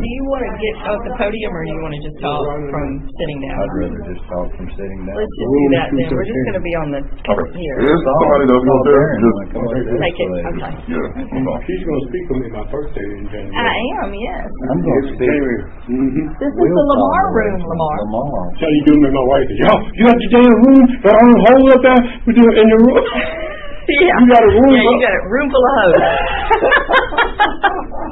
you want to get at the podium, or do you want to just talk from sitting down? I'd rather just talk from sitting down. Let's just do that then. We're just going to be on the here. There's somebody that's going to Take it. Okay. She's going to speak on me my birthday in January. I am, yes. I'm going to speak. This is the Lamar room, Lamar. Tell you doing to my wife, y'all, you got your damn room, got all the hole up there, we do it in your room. Yeah. You got a room. Yeah, you got a room full of hoes.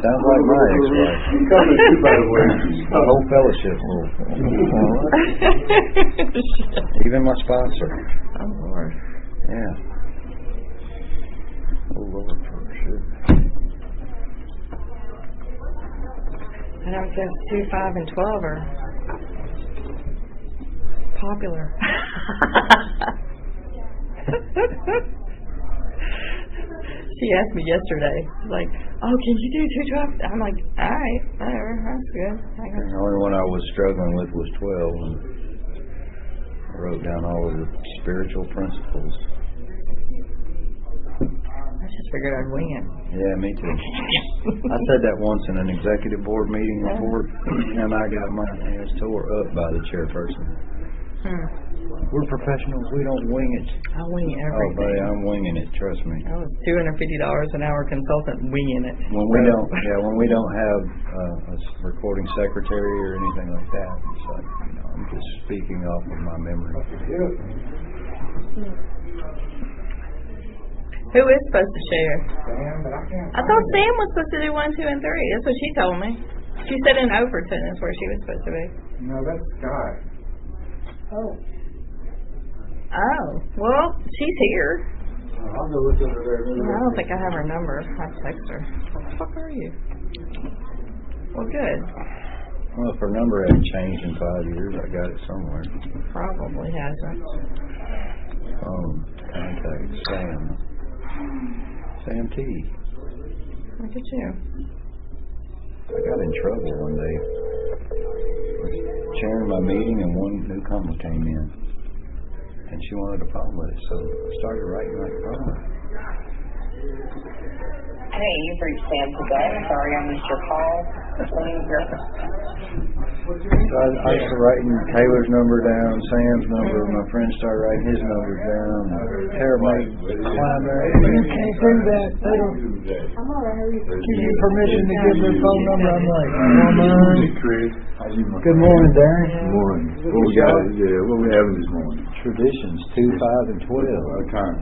Sounds like my ex-wife. She's coming too, by the way. The whole fellowship. Even my sponsor. Oh, Lord. Yeah. Oh, Lord, for sure. I don't guess 2, 5, and 12 are popular. She asked me yesterday, like, oh, can you do 2 12? I'm like, all right, whatever, that's good. The only one I was struggling with was 12, and I wrote down all of the spiritual principles. I just figured I'd wing it. Yeah, me too. I said that once in an executive board meeting before, and I got my hands tore up by the chairperson. We're professionals. We don't wing it. I wing everything. Oh, buddy, I'm winging it. Trust me. I was $250 an hour consultant winging it. When we don't have a recording secretary or anything like that, it's like, I'm just speaking off of my memory. Who is supposed to share? I thought Sam was supposed to do 1, 2, and 3. That's what she told me. She said in Overton is where she was supposed to be. No, that's Scott. Oh, well, she's here. I'll go look over there. I don't think I have her number. I'll text her. What the fuck are you? Well, good. Well, if her number hasn't changed in 5 years, I got it somewhere. Probably hasn't. Contact Sam T. Look at you. I got in trouble one day. I was chairing my meeting and one newcomer came in. And she wanted a poem with it, so I started writing like a poem. Hey, you've reached Sam today. Sorry I missed your call. So I started writing Taylor's number down, Sam's number, my friend started writing his number down. Everybody climbed there. You can't do that. They don't give you permission to give their phone number. I'm like, good morning, Darren. Good morning. What we got? Yeah, what we having this morning? Traditions 2, 5, and 12. What time?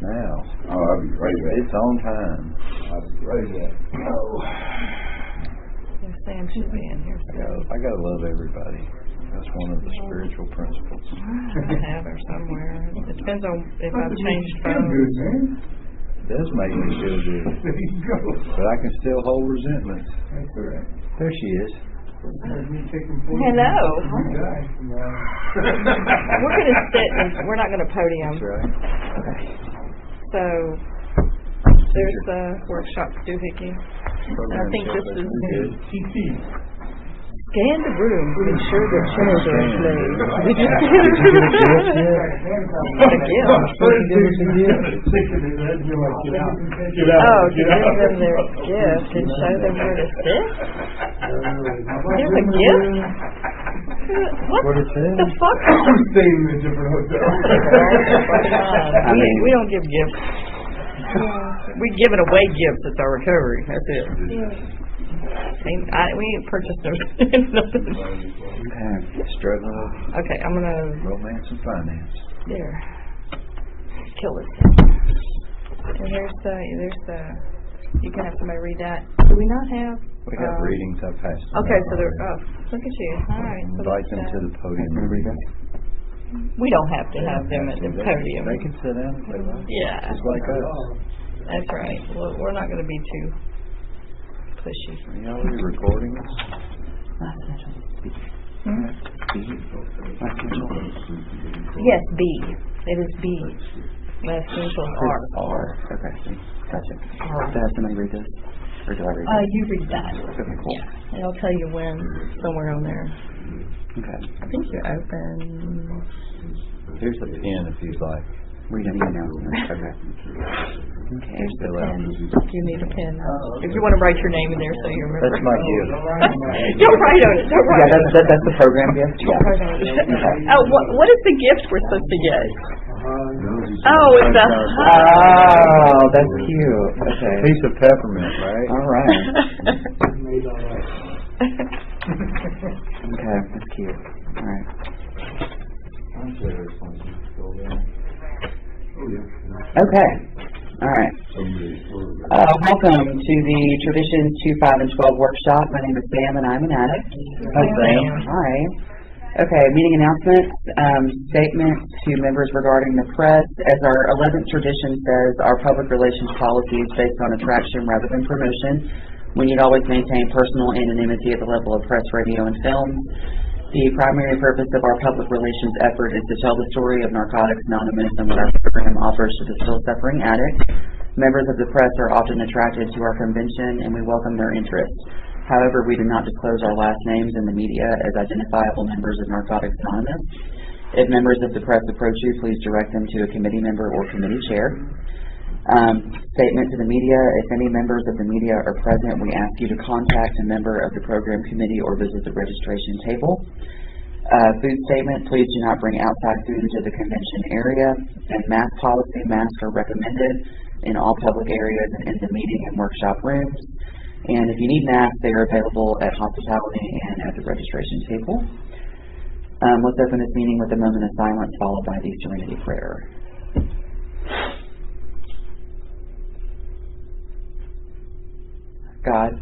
Now. Oh, I'll be right back. It's on time. I'll be right back. Oh. Yeah, Sam should be in here. I gotta love everybody. That's one of the spiritual principles. I have her somewhere. It depends on if I've changed phones. It does make me feel good. But I can still hold resentment. There she is. Hello. We're going to sit and we're not going to podium. That's right. Okay. So there's the workshop doohickey. I think this is scan the room to ensure the chairs are in place. Did you scan it to the chairs? A gift. Oh, to give them their gift and show them where to sit? Give a gift? What the fuck? I'm staying in a different hotel. We don't give gifts. We giving away gifts. It's our recovery. That's it. We ain't purchased them. Struggling with Okay, I'm gonna romance and finance. there. Kill this. And there's the. You can have somebody read that. Do we not have? We got readings. I passed them. Okay, so they're. Oh, look at you. All right. So Invite them to the podium and read them. we don't have to have them at the podium. They can sit down if they like. Yeah. Just like us. That's right. Well, we're not going to be too pushy. You know, we're recording this. Yes, B. It is B. Last initial R. R. Okay. Gotcha. R. Does somebody read this? Or do I read this? You read that. Okay, cool. Yeah. It'll tell you when, somewhere on there. Okay. I think you're open. Here's the pen if you'd like. Read any announcements. Okay. Okay. Here's the pen. You need a pen. If you want to write your name in there so you remember. That's my gift. Don't write on it. Don't write Yeah, on it. that's the program gift. Yeah, write on it. Oh, what is the gift we're supposed to get? Oh, it's a Oh, that's cute. Okay. Piece of peppermint, right? All right. Okay, that's cute. All right. Okay. All right. Welcome to the Traditions 2, 5, and 12 workshop. My name is Sam, and I'm an addict. Hi, Sam. Hi. Okay, meeting announcements, statements to members regarding the press. As our 11th tradition says, our public relations policy is based on attraction rather than promotion. We need to always maintain personal anonymity at the level of press, radio, and film. The primary purpose of our public relations effort is to tell the story of Narcotics Anonymous and what our program offers to the still suffering addict. Members of the press are often attracted to our convention, and we welcome their interest. However, we do not disclose our last names in the media as identifiable members of Narcotics Anonymous. If members of the press approach you, please direct them to a committee member or committee chair. Statement to the media: if any members of the media are present, we ask you to contact a member of the program committee or visit the registration table. Food statement: please do not bring outside food into the convention area. And mask policy: masks are recommended in all public areas and in the meeting and workshop rooms. And if you need masks, they are available at hospitality and at the registration table. Let's open this meeting with a moment of silence followed by the serenity prayer. God,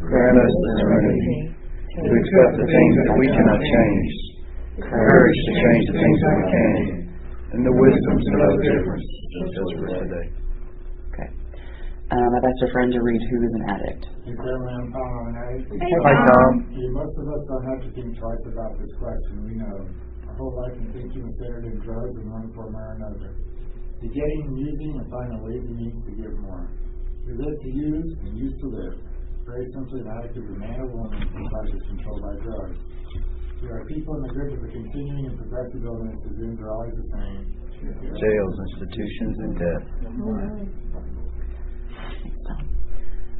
Grant us the serenity to accept the things that we cannot change, courage to change the things that we can, and the wisdom to know the difference, just as we're today. Okay. I've asked a friend to read Who is an Addict. Hey, Grandma, I'm Tom. I'm an addict. Hi, Tom. Most of us don't have to think twice about this question. We know our whole life and thinking is centered in drugs in one form or another. To getting, using, and finding a lazy means to give more. We live to use and use to live. Very simply, an addict is a man or woman whose life is controlled by drugs. We are people in the grip of a continuing and progressive illness whose ends are always the same. Jails, institutions, and death.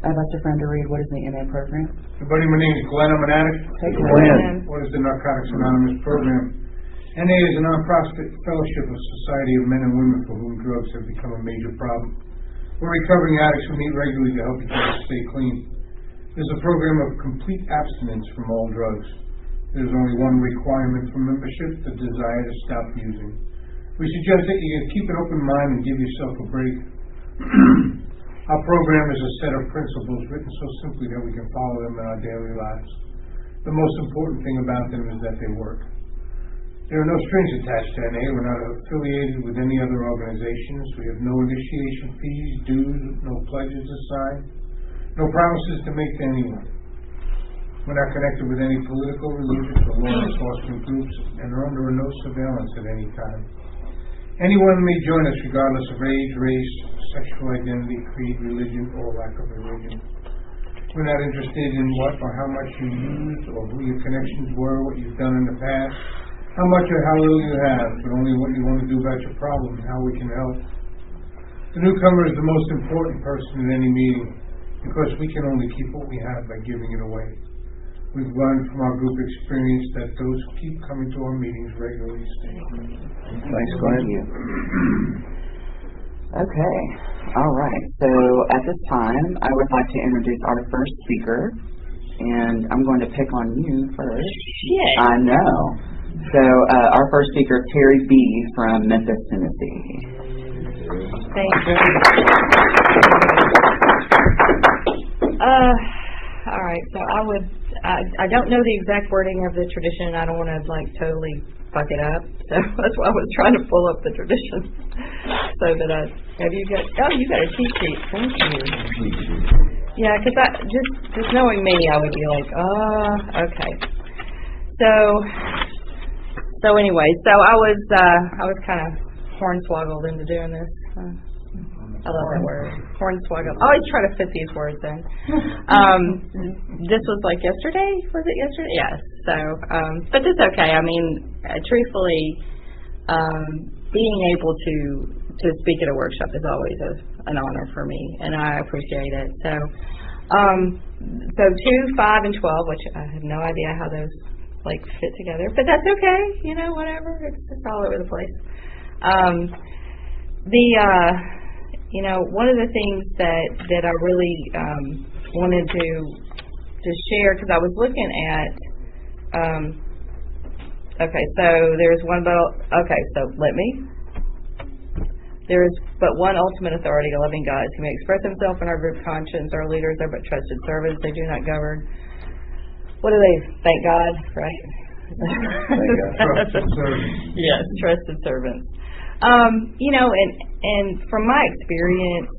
I've asked a friend to read What is the NA program? Everybody, my name is Glenn. I'm an addict. Hey, Glenn. What is the Narcotics Anonymous program? NA is a non-profit fellowship of society of men and women for whom drugs have become a major problem. We're recovering addicts who meet regularly to help each other stay clean. It is a program of complete abstinence from all drugs. There's only one requirement for membership: the desire to stop using. We suggest that you keep an open mind and give yourself a break. Our program is a set of principles written so simply that we can follow them in our daily lives. The most important thing about them is that they work. There are no strings attached to NA. We're not affiliated with any other organizations. We have no initiation fees, dues, no pledges to sign, no promises to make to anyone. We're not connected with any political, religious, or law enforcement groups and are under no surveillance at any time. Anyone may join us regardless of age, race, sexual identity, creed, religion, or lack of religion. We're not interested in what or how much you used or who your connections were, what you've done in the past, how much or how little you have, but only what you want to do about your problem and how we can help. The newcomer is the most important person in any meeting because we can only keep what we have by giving it away. We've learned from our group experience that those who keep coming to our meetings regularly stay. Thanks, Glenn. Okay. All right. So at this time, I would like to introduce our first speaker, and I'm going to pick on you first. Shit. I know. So our first speaker is Terry B. from Memphis, Tennessee. Thank you. All right. So I don't know the exact wording of the tradition. I don't want to totally fuck it up. So that's why I was trying to pull up the tradition so that you got a cheat sheet. Thank you. Yeah, because just knowing me, I would be like, okay. So anyway, I was kind of hornswoggled into doing this. I love that word, hornswoggled. I always try to fit these words in. This was yesterday. Was it yesterday? Yes. So, but it's okay. I mean, truthfully, being able to speak at a workshop is always an honor for me, and I appreciate it. So, 2, 5, and 12, which I have no idea how those like fit together, but that's okay. You know, whatever. It's just all over the place. You know, one of the things that I really wanted to share, because I was looking at. Okay, so there's one there is but one ultimate authority, a loving God, who may express himself in our group conscience. Our leaders are but trusted servants. They do not govern. What do they? Thank God, right? Trusted servants. Yes, trusted servants. You know, and from my experience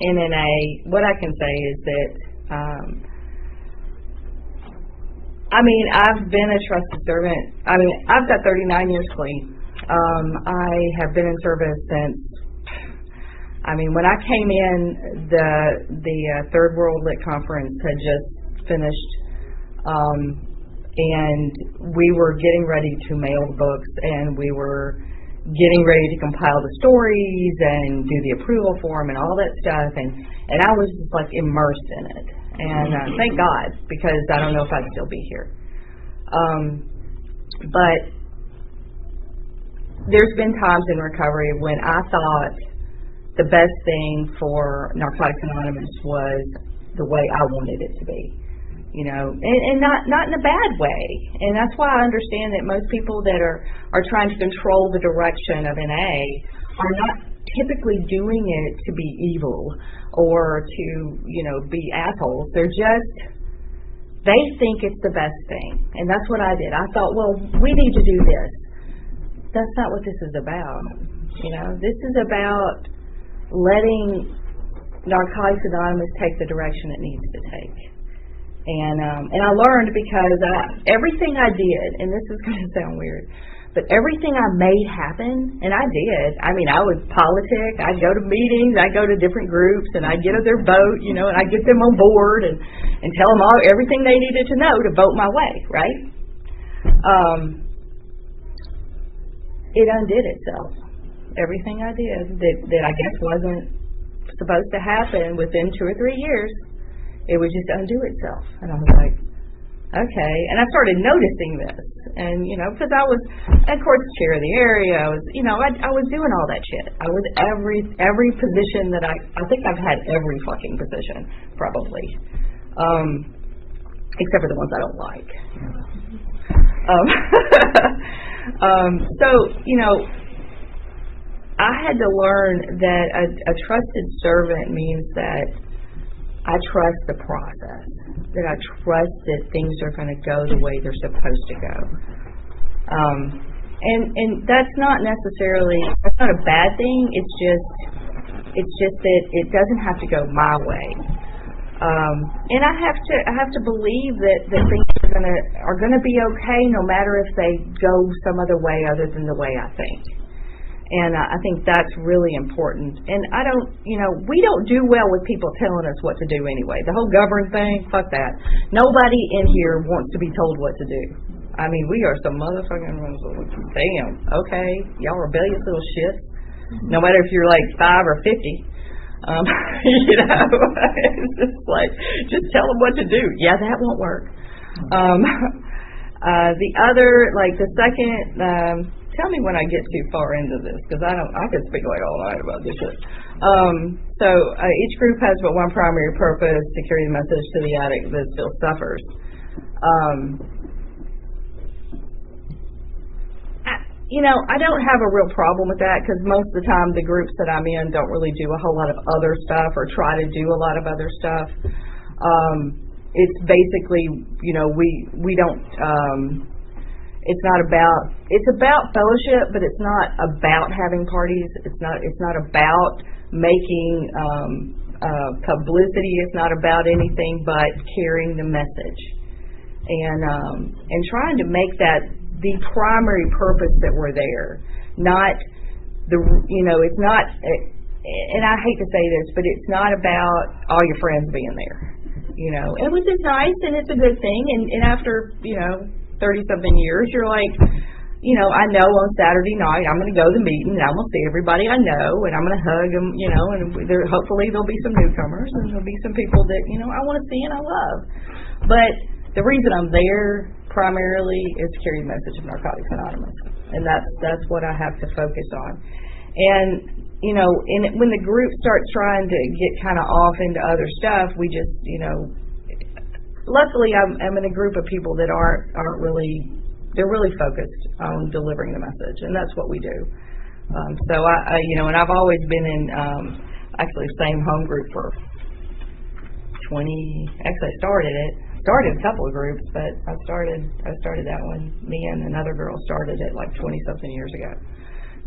in NA, what I can say is that, I mean, I've been a trusted servant. I mean, I've got 39 years clean. I have been in service since, I mean, when I came in, the Third World Lit Conference had just finished, and we were getting ready to mail the books, and we were getting ready to compile the stories and do the approval form and all that stuff, and I was just like immersed in it. And thank God, because I don't know if I'd still be here. But there's been times in recovery when I thought the best thing for Narcotics Anonymous was the way I wanted it to be, you know, and not in a bad way. And that's why I understand that most people that are trying to control the direction of NA are not typically doing it to be evil or to, you know, be assholes. They're just, they think it's the best thing. And that's what I did. I thought, well, we need to do this. That's not what this is about. You know, this is about letting Narcotics Anonymous take the direction it needs to take. And I learned because everything I did, and this is going to sound weird, but everything I made happen, and I did. I mean, I would politic. I'd go to meetings. I'd go to different groups, and I'd get their vote, you know, and I'd get them on board and tell them everything they needed to know to vote my way, right? It undid itself. Everything I did that I guess wasn't supposed to happen within 2 or 3 years, it would just undo itself. And I was like, okay. And I started noticing this. And, you know, because I was, of course, chair of the area. I was, you know, I was doing all that shit. I was every position that I think I've had every fucking position, probably. Except for the ones I don't like. So, you know, I had to learn that a trusted servant means that I trust the process, that I trust that things are going to go the way they're supposed to go. And that's not necessarily, that's not a bad thing. It's just that it doesn't have to go my way. And I have to believe that things are gonna be okay, no matter if they go some other way other than the way I think. And I think that's really important. And I don't, you know, we don't do well with people telling us what to do anyway. The whole govern thing, fuck that. Nobody in here wants to be told what to do. I mean, we are some motherfucking, damn, okay, y'all rebellious little shit. No matter if you're like 5 or 50. You know, it's just like, just tell them what to do. Yeah, that won't work. The other, like the second, tell me when I get too far into this, because I could speak like all night about this shit. So each group has but one primary purpose, to carry the message to the addict that still suffers. You know, I don't have a real problem with that, because most of the time the groups that I'm in don't really do a whole lot of other stuff or try to do a lot of other stuff. It's basically, you know, we don't, it's about fellowship, but it's not about having parties. It's not about making publicity. It's not about anything but carrying the message and trying to make that the primary purpose that we're there, not the, you know, it's not, and I hate to say this, but it's not about all your friends being there, you know, and which is nice and it's a good thing, and after, you know, 30-something years, you're like, you know, I know on Saturday night I'm going to go to the meeting and I'm going to see everybody I know and I'm going to hug them, you know, and hopefully there'll be some newcomers and there'll be some people that, you know, I want to see and I love. But the reason I'm there primarily is to carry the message of Narcotics Anonymous, and that's what I have to focus on. And you know, when the group starts trying to get kind of off into other stuff, we just, you know, luckily I'm in a group of people that aren't really, they're really focused on delivering the message, and that's what we do. So I you know, and I've always been in actually the same home group for 20. Actually, I started a couple of groups, but I started that one. Me and another girl started it like 20-something years ago.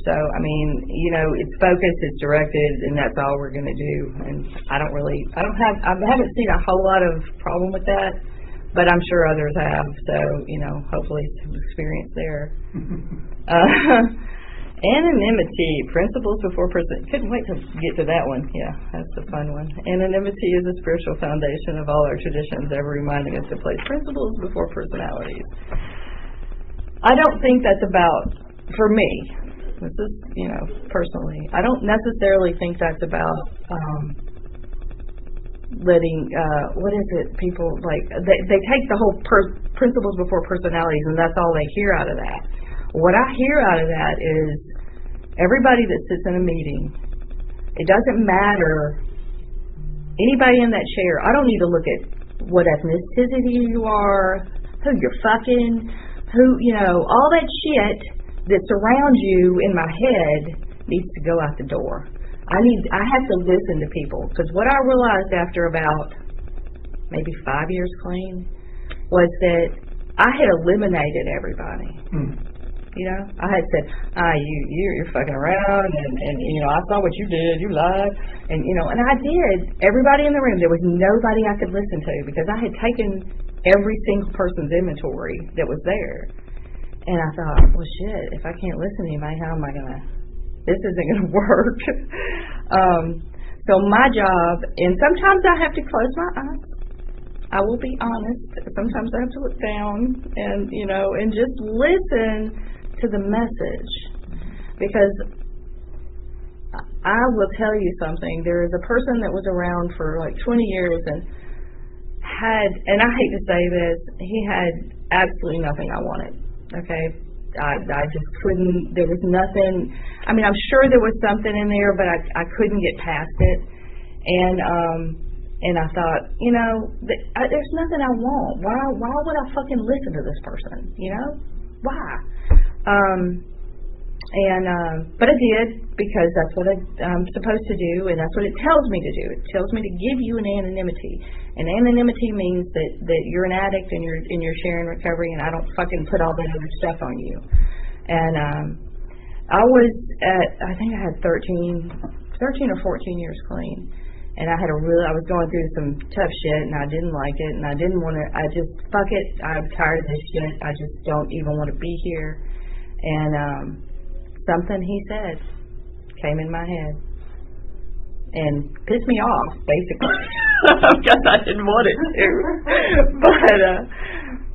So, I mean, you know, it's focused, it's directed, and that's all we're going to do. And I haven't seen a whole lot of problem with that, but I'm sure others have. So, you know, hopefully some experience there. Anonymity, principles before person. Couldn't wait to get to that one. Yeah, that's a fun one. Anonymity is the spiritual foundation of all our traditions, ever reminding us to place principles before personalities. I don't think that's about, for me, this is, you know, personally, I don't necessarily think that's about letting, what is it, people, like, they take the whole principles before personalities and that's all they hear out of that. What I hear out of that is everybody that sits in a meeting, it doesn't matter, anybody in that chair, I don't need to look at what ethnicity you are, who you're fucking, who, you know, all that shit that surrounds you in my head needs to go out the door. I have to listen to people, because what I realized after about maybe 5 years clean was that I had eliminated everybody. You know, I had said, you're fucking around, and you know, I saw what you did, you lied, and you know, and I did. Everybody in the room, there was nobody I could listen to because I had taken every single person's inventory that was there. And I thought, well, shit, if I can't listen to anybody, how am I going to, this isn't going to work. So my job, and sometimes I have to close my eyes. I will be honest. Sometimes I have to look down and, you know, and just listen to the message. Because I will tell you something. There is a person that was around for like 20 years and had, and I hate to say this, he had absolutely nothing I wanted. Okay, I just couldn't, there was nothing, I mean, I'm sure there was something in there, but I couldn't get past it. And I thought, you know, there's nothing I want. Why would I fucking listen to this person, you know? Why? But I did, because that's what I'm supposed to do, and that's what it tells me to do. It tells me to give you an anonymity. And anonymity means that you're an addict and you're sharing recovery, and I don't fucking put all that other stuff on you. And I think I had 13 or 14 years clean. And I was going through some tough shit, and I didn't like it, and I didn't want to, fuck it, I'm tired of this shit, I just don't even want to be here. And something he said came in my head and pissed me off, basically, because I didn't want it to.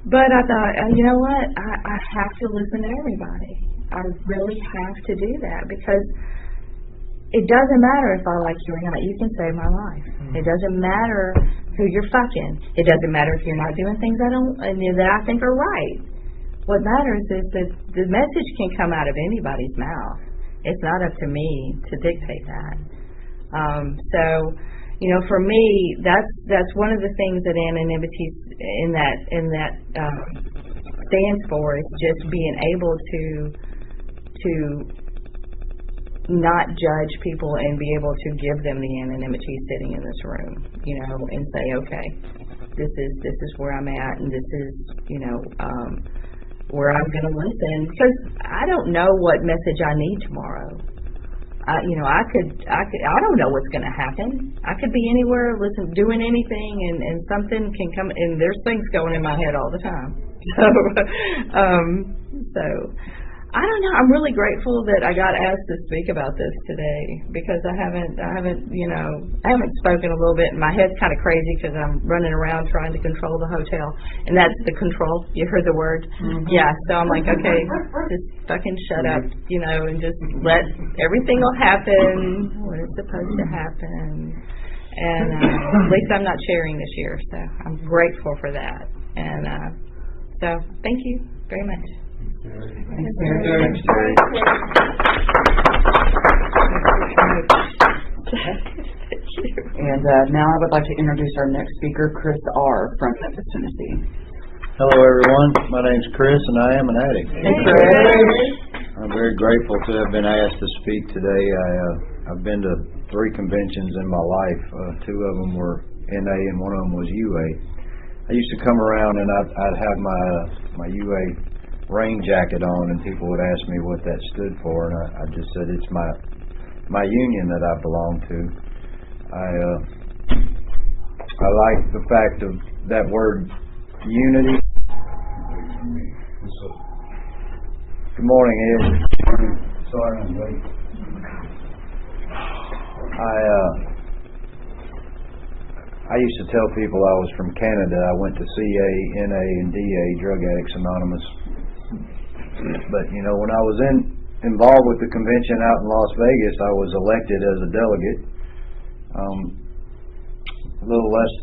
But I thought, you know what, I have to listen to everybody. I really have to do that, because it doesn't matter if I like you or not. You can save my life. It doesn't matter who you're fucking. It doesn't matter if you're not doing things that I think are right. What matters is that the message can come out of anybody's mouth. It's not up to me to dictate that. So, you know, for me, that's one of the things that anonymity in that stands for, is just being able to not judge people and be able to give them the anonymity sitting in this room, you know, and say, okay, this is where I'm at, and this is, you know, where I'm going to listen, because I don't know what message I need tomorrow. I don't know what's going to happen. I could be anywhere, doing anything, and something can come, and there's things going in my head all the time. So I don't know. I'm really grateful that I got asked to speak about this today because I haven't spoken a little bit. My head's kind of crazy because I'm running around trying to control the hotel, and that's the control. You heard the word? Mm-hmm. Yeah. So I'm like, okay, just fucking shut up, and just let everything will happen when it's supposed to happen. And at least I'm not sharing this year, so I'm grateful for that. And so thank you very much. Thanks, Terry. And now I would like to introduce our next speaker, Chris R. from Memphis, Tennessee. Hello, everyone. My name's Chris, and I am an addict. Hey, Chris. I'm very grateful to have been asked to speak today. I've been to 3 conventions in my life. 2 of them were NA, and 1 of them was UA. I used to come around, and I'd have my UA rain jacket on, and people would ask me what that stood for, and I just said it's my union that I belong to. I like the fact of that word unity. Good morning, Ed. Sorry I'm late. I used to tell people I was from Canada. I went to CA, NA, and DA, Drug Addicts Anonymous. But, when I was involved with the convention out in Las Vegas, I was elected as a delegate. A little less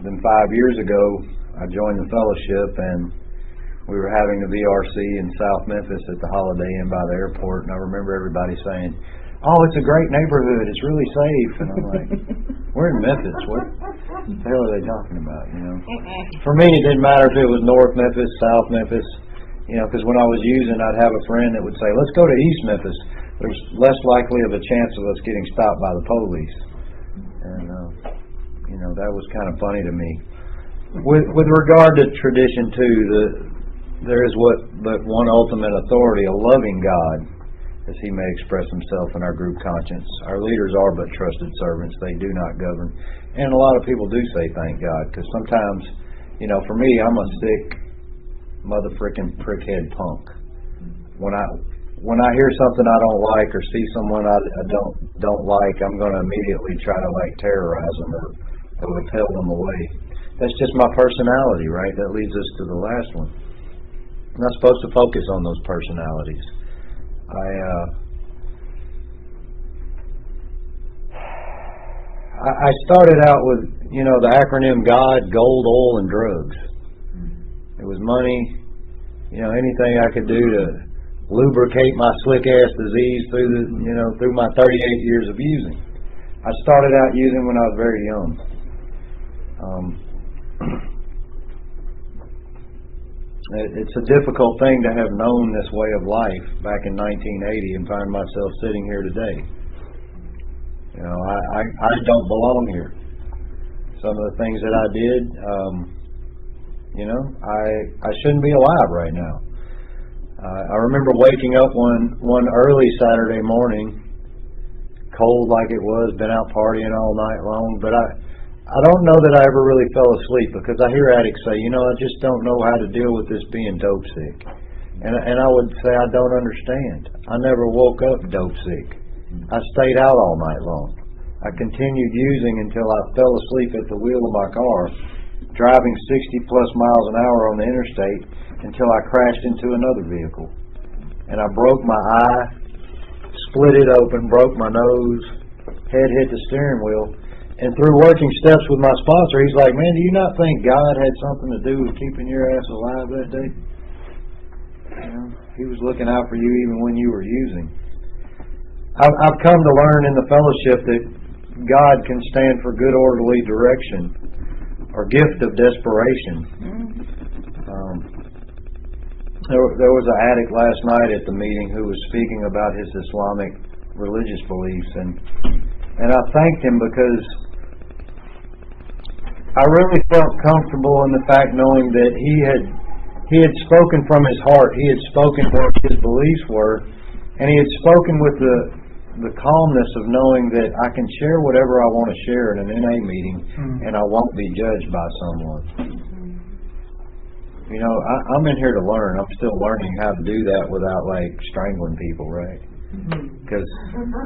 than 5 years ago, I joined the fellowship, and we were having a VRC in South Memphis at the Holiday Inn by the airport, and I remember everybody saying, "Oh, it's a great neighborhood, it's really safe." And I'm like, we're in Memphis, what the hell are they talking about, For me, it didn't matter if it was North Memphis, South Memphis, because when I was using, I'd have a friend that would say, "Let's go to East Memphis. There's less likely of a chance of us getting stopped by the police." And, that was kind of funny to me. With regard to tradition, too, there is but one ultimate authority, a loving God, as he may express himself in our group conscience. Our leaders are but trusted servants. They do not govern. And a lot of people do say thank God, because sometimes, for me, I'm a sick mother-frickin' prickhead punk. When I hear something I don't like or see someone I don't like, I'm going to immediately try to terrorize them or repel them away. That's just my personality, right? That leads us to the last one. I'm not supposed to focus on those personalities. I started out with, the acronym God, gold, oil, and drugs. It was money, anything I could do to lubricate my slick-ass disease through my 38 years of using. I started out using when I was very young. It's a difficult thing to have known this way of life back in 1980 and find myself sitting here today. I don't belong here. Some of the things that I did, I shouldn't be alive right now. I remember waking up one early Saturday morning, cold like it was, been out partying all night long, but I don't know that I ever really fell asleep, because I hear addicts say, I just don't know how to deal with this being dope sick. And I would say I don't understand. I never woke up dope sick. I stayed out all night long. I continued using until I fell asleep at the wheel of my car, driving 60 plus miles an hour on the interstate until I crashed into another vehicle. And I broke my eye, split it open, broke my nose, head hit the steering wheel. And through working steps with my sponsor, he's like, "Man, do you not think God had something to do with keeping your ass alive that day?" He was looking out for you even when you were using. I've come to learn in the fellowship that God can stand for good orderly direction or gift of desperation. There was an addict last night at the meeting who was speaking about his Islamic religious beliefs, and I thanked him because I really felt comfortable in the fact knowing that he had spoken from his heart. He had spoken what his beliefs were, and he had spoken with the calmness of knowing that I can share whatever I want to share in an NA meeting, and I won't be judged by someone. You know, I'm in here to learn. I'm still learning how to do that without, like, strangling people, right? Because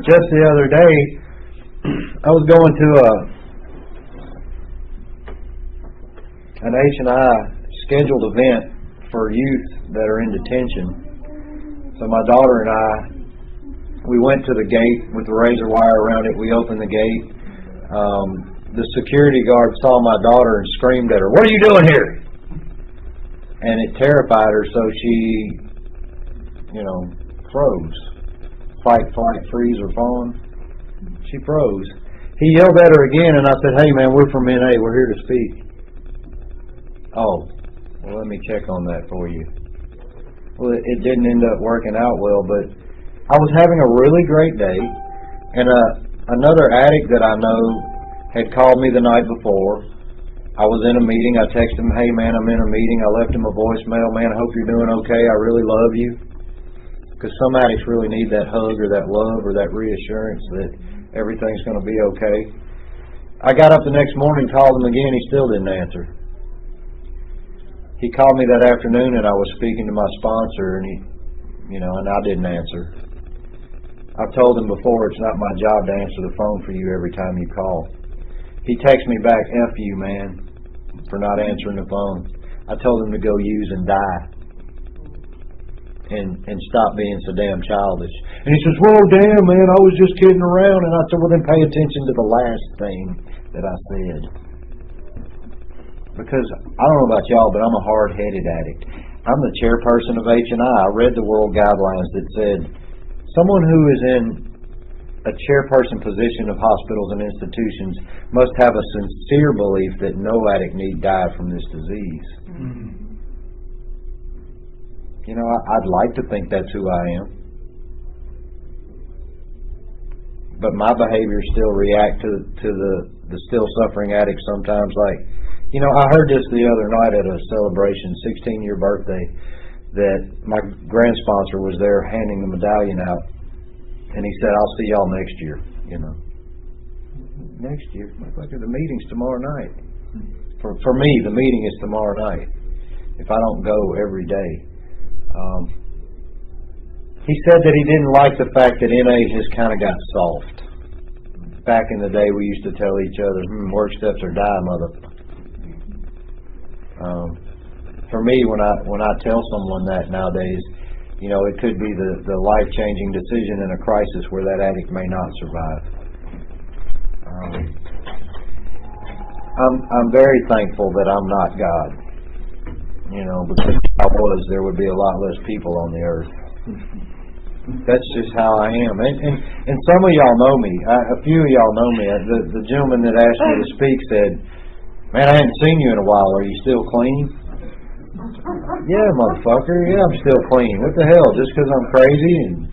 just the other day, I was going to an H&I scheduled event for youth that are in detention. So my daughter and I, we went to the gate with the razor wire around it. We opened the gate. The security guard saw my daughter and screamed at her, "What are you doing here?" And it terrified her, so she, you know, froze. Fight, flight, freeze, or fawn. She froze. He yelled at her again, and I said, "Hey, man, we're from NA. We're here to speak." "Oh, well, let me check on that for you." Well, it didn't end up working out well, but I was having a really great day, and another addict that I know had called me the night before. I was in a meeting. I texted him, "Hey, man, I'm in a meeting." I left him a voicemail. "Man, I hope you're doing okay. I really love you." Because some addicts really need that hug or that love or that reassurance that everything's going to be okay. I got up the next morning, called him again. He still didn't answer. He called me that afternoon, and I was speaking to my sponsor, and and I didn't answer. I've told him before, it's not my job to answer the phone for you every time you call. He texts me back, "F you, man, for not answering the phone." I told him to go use and die and stop being so damn childish. And he says, "Well, damn, man, I was just kidding around." And I said, "Well, then pay attention to the last thing that I said." Because I don't know about y'all, but I'm a hard-headed addict. I'm the chairperson of H&I. I read the world guidelines that said someone who is in a chairperson position of hospitals and institutions must have a sincere belief that no addict need die from this disease. You know, I'd like to think that's who I am. But my behaviors still react to the still suffering addict sometimes. Like, you know, I heard this the other night at a celebration, 16-year birthday, that my grand sponsor was there handing the medallion out. And he said, "I'll see y'all next year," you know. Next year? The meeting's tomorrow night. For me, the meeting is tomorrow night, if I don't go every day. He said that he didn't like the fact that NA has kind of got soft. Back in the day, we used to tell each other, "Work steps or die, mother." For me, when I tell someone that nowadays, you know, it could be the life-changing decision in a crisis where that addict may not survive. I'm very thankful that I'm not God. You know, because if I was, there would be a lot less people on the earth. That's just how I am. And some of y'all know me. A few of y'all know me. The gentleman that asked me to speak said, "Man, I hadn't seen you in a while. Are you still clean?" Yeah, motherfucker. Yeah, I'm still clean. What the hell? Just because I'm crazy and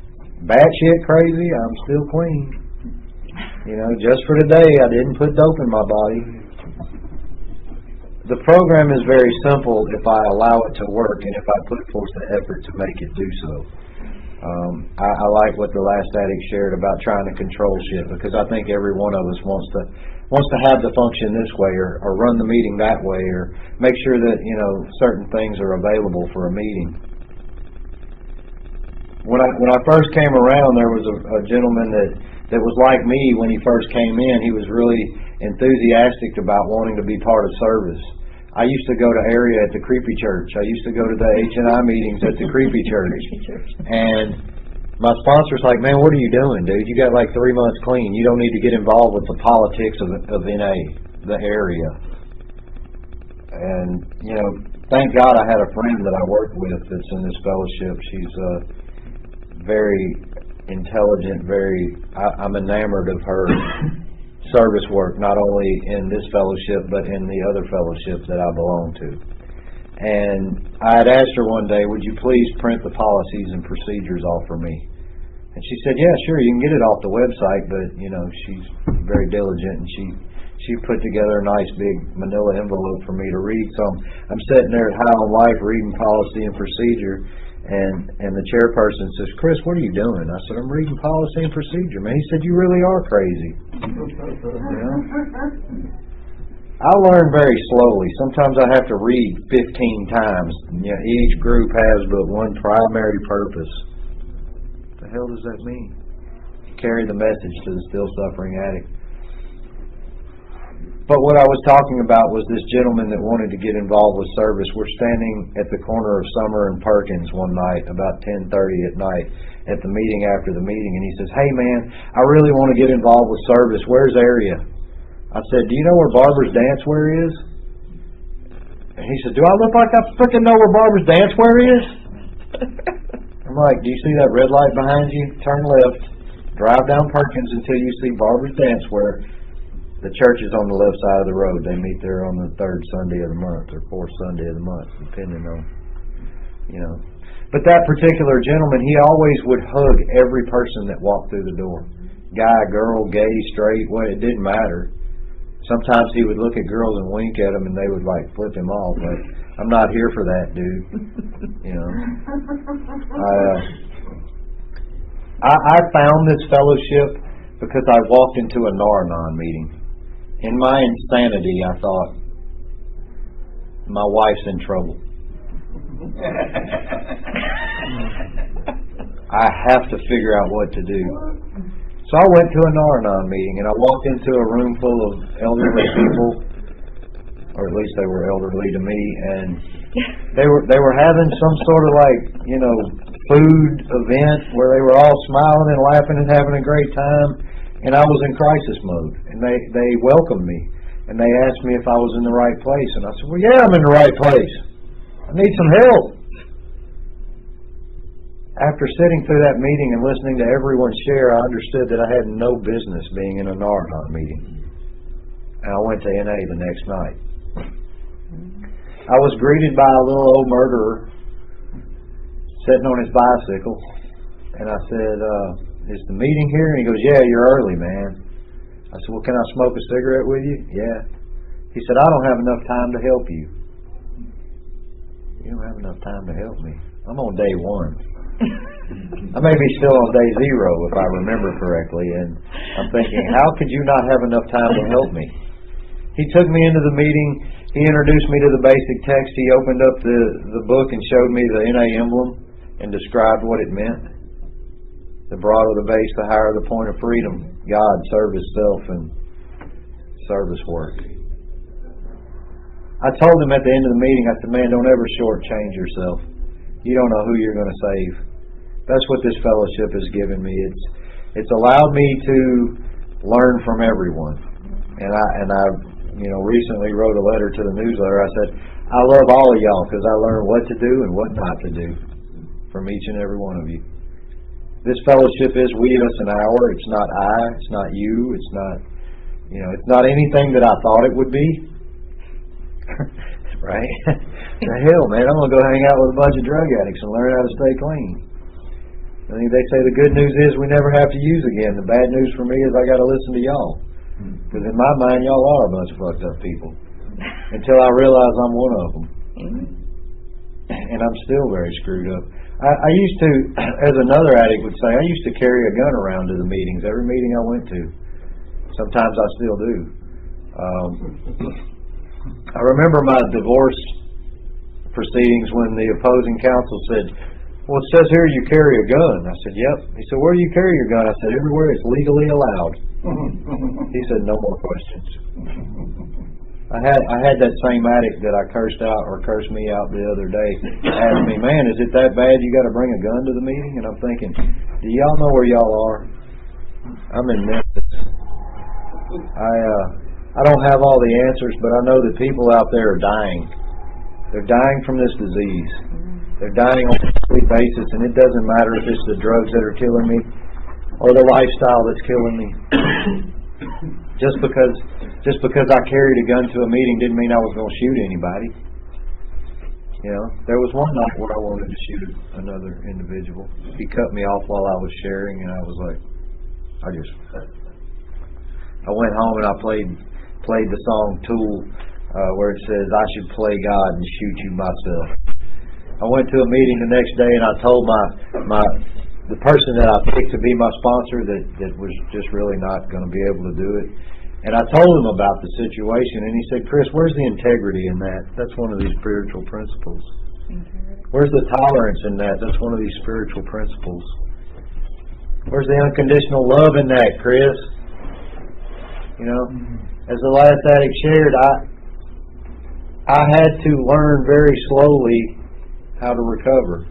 batshit crazy, I'm still clean. You know, just for today, I didn't put dope in my body. The program is very simple if I allow it to work and if I put forth the effort to make it do so. I like what the last addict shared about trying to control shit, because I think every one of us wants to have the function this way or run the meeting that way or make sure that, you know, certain things are available for a meeting. When I first came around, there was a gentleman that was like me when he first came in. He was really enthusiastic about wanting to be part of service. I used to go to area at the Creepy Church. I used to go to the H&I meetings at the Creepy Church. And my sponsor's like, "Man, what are you doing, dude? You got like 3 months clean. You don't need to get involved with the politics of NA, the area." And, you know, thank God I had a friend that I worked with that's in this fellowship. She's very intelligent, I'm enamored of her service work, not only in this fellowship, but in the other fellowship that I belong to. And I had asked her one day, "Would you please print the policies and procedures off for me?" And she said, "Yeah, sure, you can get it off the website," but, you know, she's very diligent, and she put together a nice big manila envelope for me to read. So I'm sitting there at High on Life reading policy and procedure, and the chairperson says, "Chris, what are you doing?" I said, "I'm reading policy and procedure, man." He said, "You really are crazy." You know? I learn very slowly. Sometimes I have to read 15 times. You know, each group has but one primary purpose. What the hell does that mean? Carry the message to the still suffering addict. But what I was talking about was this gentleman that wanted to get involved with service. We're standing at the corner of Summer and Perkins one night, about 10:30 at night, at the meeting after the meeting, and he says, "Hey man, I really want to get involved with service. Where's area?" I said, "Do you know where Barbara's Danceware is?" And he said, "Do I look like I freaking know where Barbara's Danceware is?" I'm like, "Do you see that red light behind you? Turn left, drive down Perkins until you see Barbara's Danceware. The church is on the left side of the road. They meet there on the third Sunday of the month or fourth Sunday of the month, depending on, you know." But that particular gentleman, he always would hug every person that walked through the door. Guy, girl, gay, straight, well, it didn't matter. Sometimes he would look at girls and wink at them and they would like flip him off. But I'm not here for that, dude. You know. I found this fellowship because I walked into a Nar-Anon meeting. In my insanity, I thought, my wife's in trouble. I have to figure out what to do. So I went to a Nar-Anon meeting, and I walked into a room full of elderly people, or at least they were elderly to me, and they were having some sort of like, you know, food event where they were all smiling and laughing and having a great time. And I was in crisis mode, and they welcomed me, and they asked me if I was in the right place, and I said, "Well, yeah, I'm in the right place. I need some help." After sitting through that meeting and listening to everyone share, I understood that I had no business being in a Nar-Anon meeting, and I went to NA the next night. I was greeted by a little old murderer sitting on his bicycle, and I said, "Is the meeting here?" And he goes, "Yeah, you're early, man." I said, "Well, can I smoke a cigarette with you?" "Yeah." He said, "I don't have enough time to help you." "You don't have enough time to help me? I'm on day one." I may be still on day 0 if I remember correctly, and I'm thinking, how could you not have enough time to help me? He took me into the meeting. He introduced me to the basic text. He opened up the book and showed me the NA emblem and described what it meant. The broader the base, the higher the point of freedom. God, service, self, and service work. I told him at the end of the meeting, I said, "Man, don't ever shortchange yourself. You don't know who you're going to save." That's what this fellowship has given me. It's allowed me to learn from everyone. And I recently wrote a letter to the newsletter. I said, "I love all of y'all because I learned what to do and what not to do from each and every one of you." This fellowship is we, us, and our. It's not I. It's not you. It's not, it's not anything that I thought it would be. Right? The hell, man, I'm going to go hang out with a bunch of drug addicts and learn how to stay clean. I think they say the good news is we never have to use again. The bad news for me is I got to listen to y'all. Because in my mind, y'all are a bunch of fucked up people. Until I realize I'm one of them. And I'm still very screwed up. I used to, as another addict would say, I used to carry a gun around to the meetings, every meeting I went to. Sometimes I still do. I remember my divorce proceedings when the opposing counsel said, "Well, it says here you carry a gun." I said, "Yep." He said, "Where do you carry your gun?" I said, "Everywhere it's legally allowed." He said, "No more questions." I had that same addict that I cursed out or cursed me out the other day ask me, "Man, is it that bad you got to bring a gun to the meeting?" And I'm thinking, do y'all know where y'all are? I'm in Memphis. I don't have all the answers, but I know that people out there are dying. They're dying from this disease. They're dying on a daily basis, and it doesn't matter if it's the drugs that are killing me or the lifestyle that's killing me. Just because I carried a gun to a meeting didn't mean I was going to shoot anybody. There was one night where I wanted to shoot another individual. He cut me off while I was sharing, and I was like, I went home and I played the song Tool, where it says, "I should play God and shoot you myself." I went to a meeting the next day and I told the person that I picked to be my sponsor that was just really not going to be able to do it. And I told him about the situation, and he said, Chris, where's the integrity in that? That's one of these spiritual principles. Where's the tolerance in that? That's one of these spiritual principles. Where's the unconditional love in that, Chris? You know, as the last addict shared, I had to learn very slowly how to recover.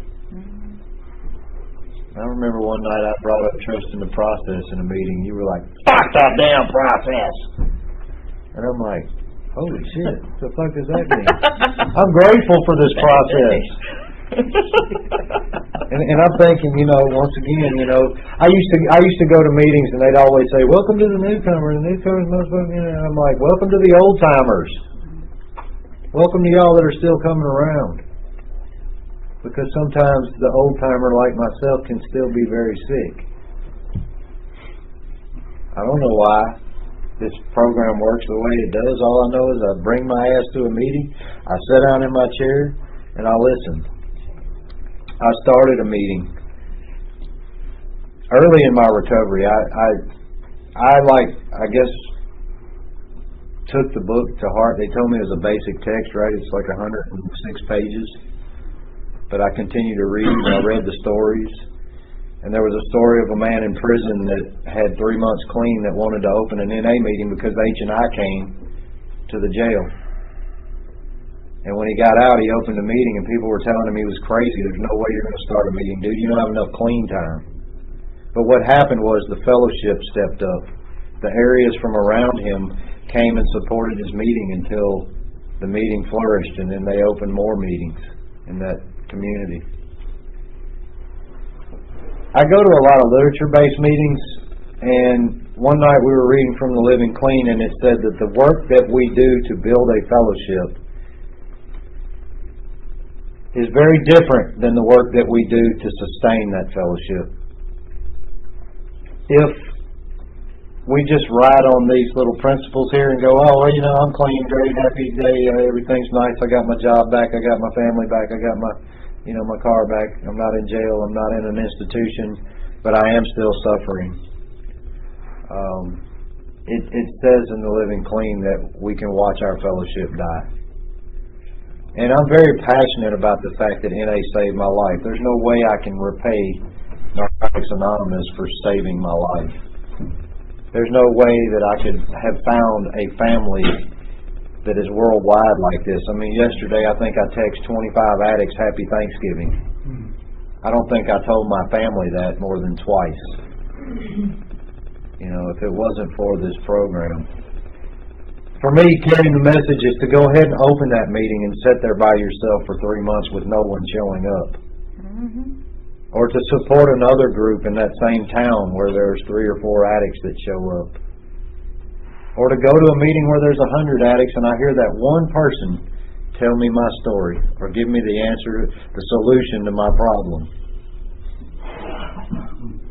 I remember one night I brought up trust in the process in a meeting. You were like, fuck that damn process. And I'm like, holy shit, what the fuck does that mean? I'm grateful for this process. And I'm thinking, you know, once again, you know, I used to go to meetings and they'd always say, welcome to the newcomer. The newcomers must, you know, I'm like, welcome to the old timers. Welcome to y'all that are still coming around. Because sometimes the old timer like myself can still be very sick. I don't know why this program works the way it does. All I know is I bring my ass to a meeting, I sit down in my chair, and I listen. I started a meeting early in my recovery. I guess took the book to heart. They told me it was a basic text, right? It's like 106 pages. But I continued to read, and I read the stories. And there was a story of a man in prison that had 3 months clean that wanted to open an NA meeting because H&I came to the jail. And when he got out, he opened a meeting, and people were telling him he was crazy. There's no way you're going to start a meeting, dude. You don't have enough clean time. But what happened was the fellowship stepped up. The areas from around him came and supported his meeting until the meeting flourished, and then they opened more meetings in that community. I go to a lot of literature-based meetings, and one night we were reading from the Living Clean, and it said that the work that we do to build a fellowship is very different than the work that we do to sustain that fellowship. If we just ride on these little principles here and go, oh, well, you know, I'm clean, great, happy day, everything's nice, I got my job back, I got my family back, I got my, you know, my car back, I'm not in jail, I'm not in an institution, but I am still suffering. It says in the Living Clean that we can watch our fellowship die. And I'm very passionate about the fact that NA saved my life. There's no way I can repay Narcotics Anonymous for saving my life. There's no way that I could have found a family that is worldwide like this. I mean, yesterday I think I texted 25 addicts Happy Thanksgiving. I don't think I told my family that more than twice. You know, if it wasn't for this program. For me, carrying the message is to go ahead and open that meeting and sit there by yourself for 3 months with no one showing up. Or to support another group in that same town where there's 3 or 4 addicts that show up. Or to go to a meeting where there's 100 addicts and I hear that one person tell me my story or give me the answer, the solution to my problem.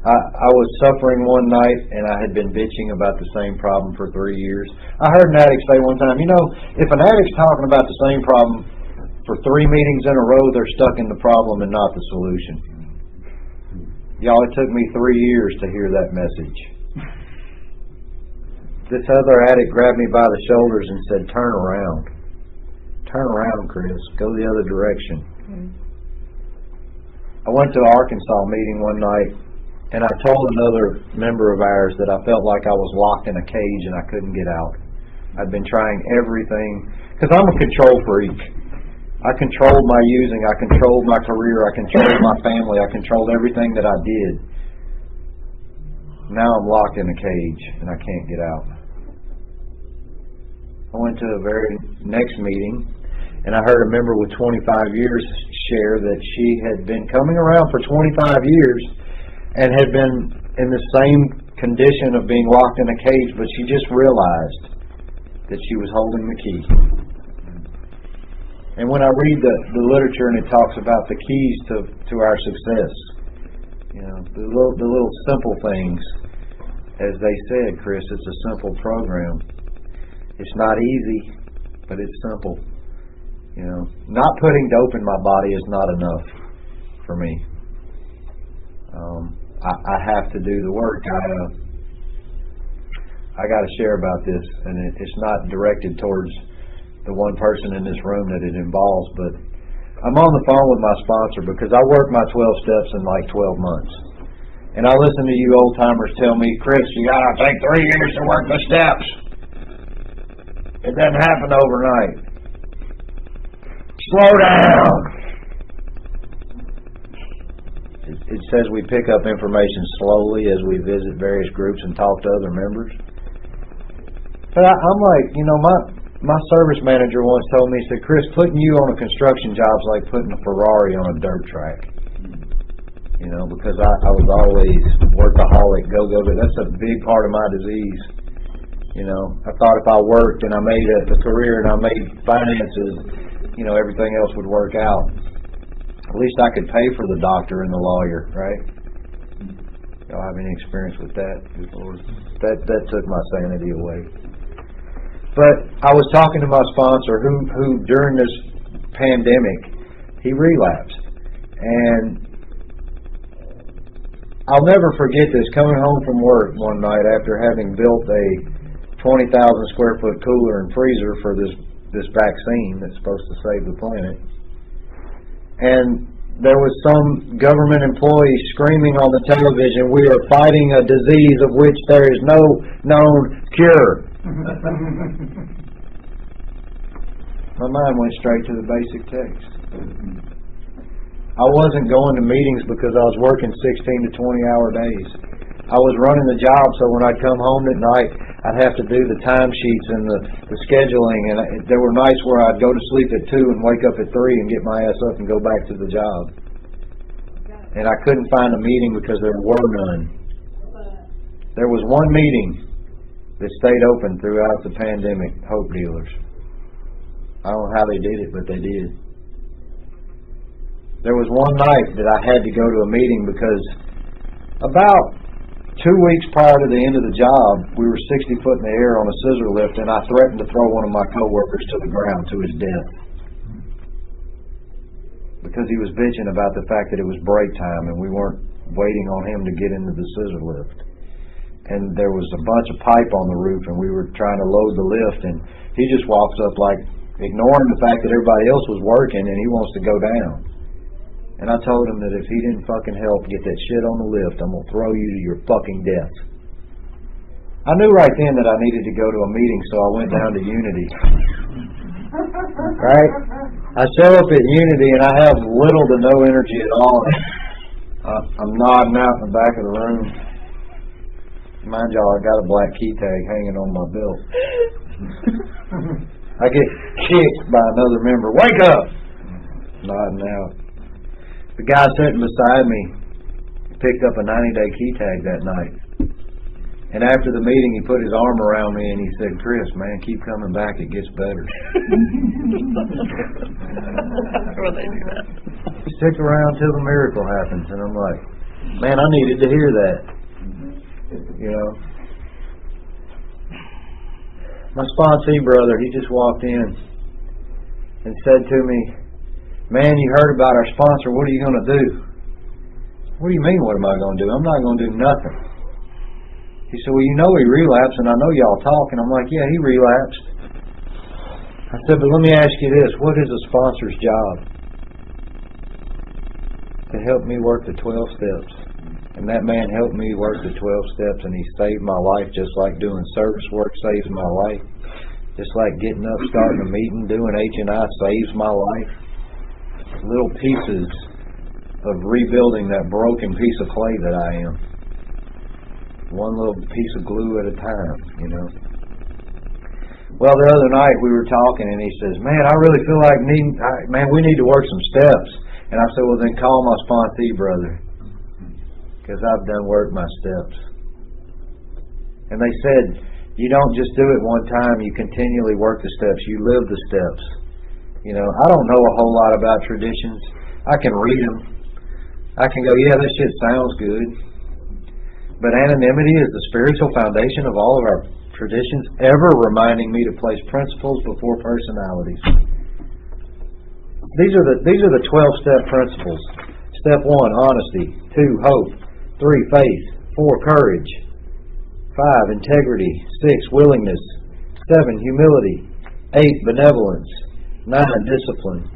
I was suffering one night and I had been bitching about the same problem for 3 years. I heard an addict say one time, you know, if an addict's talking about the same problem for 3 meetings in a row, they're stuck in the problem and not the solution. Y'all, it took me 3 years to hear that message. This other addict grabbed me by the shoulders and said, turn around. Turn around, Chris. Go the other direction. I went to an Arkansas meeting one night, and I told another member of ours that I felt like I was locked in a cage and I couldn't get out. I'd been trying everything, because I'm a control freak. I controlled my using, I controlled my career, I controlled my family, I controlled everything that I did. Now I'm locked in a cage and I can't get out. I went to the very next meeting and I heard a member with 25 years share that she had been coming around for 25 years and had been in the same condition of being locked in a cage, but she just realized that she was holding the key. And when I read the literature and it talks about the keys to our success, you know, the little simple things, as they said, Chris, it's a simple program. It's not easy, but it's simple. You know, not putting dope in my body is not enough for me. I have to do the work. I got to share about this, and it's not directed towards the one person in this room that it involves, but I'm on the phone with my sponsor because I work my 12 steps in like 12 months. And I listen to you old timers tell me, Chris, you got to take 3 years to work the steps. It doesn't happen overnight. Slow down. It says we pick up information slowly as we visit various groups and talk to other members. But I'm like, you know, my service manager once told me, he said, Chris, putting you on a construction job is like putting a Ferrari on a dirt track. You know, because I was always workaholic, go. That's a big part of my disease. You know, I thought if I worked and I made a career and I made finances, you know, everything else would work out. At least I could pay for the doctor and the lawyer, right? Y'all have any experience with that? That took my sanity away. But I was talking to my sponsor who during this pandemic, he relapsed. And I'll never forget this, coming home from work one night after having built a 20,000 square foot cooler and freezer for this vaccine that's supposed to save the planet. And there was some government employee screaming on the television, we are fighting a disease of which there is no known cure. My mind went straight to the basic text. I wasn't going to meetings because I was working 16 to 20-hour days. I was running the job, so when I'd come home at night, I'd have to do the timesheets and the scheduling, and there were nights where I'd go to sleep at 2 and wake up at 3 and get my ass up and go back to the job. And I couldn't find a meeting because there were none. There was one meeting that stayed open throughout the pandemic, Hope Dealers. I don't know how they did it, but they did. There was one night that I had to go to a meeting because about 2 weeks prior to the end of the job, we were 60 foot in the air on a scissor lift, and I threatened to throw one of my coworkers to the ground to his death because he was bitching about the fact that it was break time and we weren't waiting on him to get into the scissor lift. And there was a bunch of pipe on the roof, and we were trying to load the lift, and he just walks up like ignoring the fact that everybody else was working, and he wants to go down. And I told him that if he didn't fucking help get that shit on the lift, I'm going to throw you to your fucking death. I knew right then that I needed to go to a meeting, so I went down to Unity. Right? I show up at Unity, and I have little to no energy at all. I'm nodding out in the back of the room. Mind y'all, I got a black key tag hanging on my belt. I get kicked by another member. Wake up! Nodding out. The guy sitting beside me picked up a 90-day key tag that night. And after the meeting, he put his arm around me and he said, Chris, man, keep coming back. It gets better. Well, they do that. Stick around till the miracle happens. And I'm like, man, I needed to hear that. You know? My sponsee brother, he just walked in and said to me, man, you heard about our sponsor. What are you going to do? What do you mean, what am I going to do? I'm not going to do nothing. He said, well, you know he relapsed, and I know y'all talk. And I'm like, yeah, he relapsed. I said, but let me ask you this. What is a sponsor's job? To help me work the 12 steps. And that man helped me work the 12 steps, and he saved my life just like doing service work saves my life. Just like getting up, starting a meeting, doing H&I saves my life. Little pieces of rebuilding that broken piece of clay that I am. One little piece of glue at a time, you know. Well, the other night we were talking, and he says, man, I really feel like we need to work some steps. And I said, well, then call my sponsee brother, because I've done work my steps. And they said, you don't just do it one time, you continually work the steps, you live the steps. You know, I don't know a whole lot about traditions. I can read them. I can go, yeah, that shit sounds good. But anonymity is the spiritual foundation of all of our traditions, ever reminding me to place principles before personalities. These are the 12-step principles. Step 1, honesty. 2, hope. 3, faith. 4, courage. 5, integrity. 6, willingness. 7, humility. 8, benevolence. 9, discipline.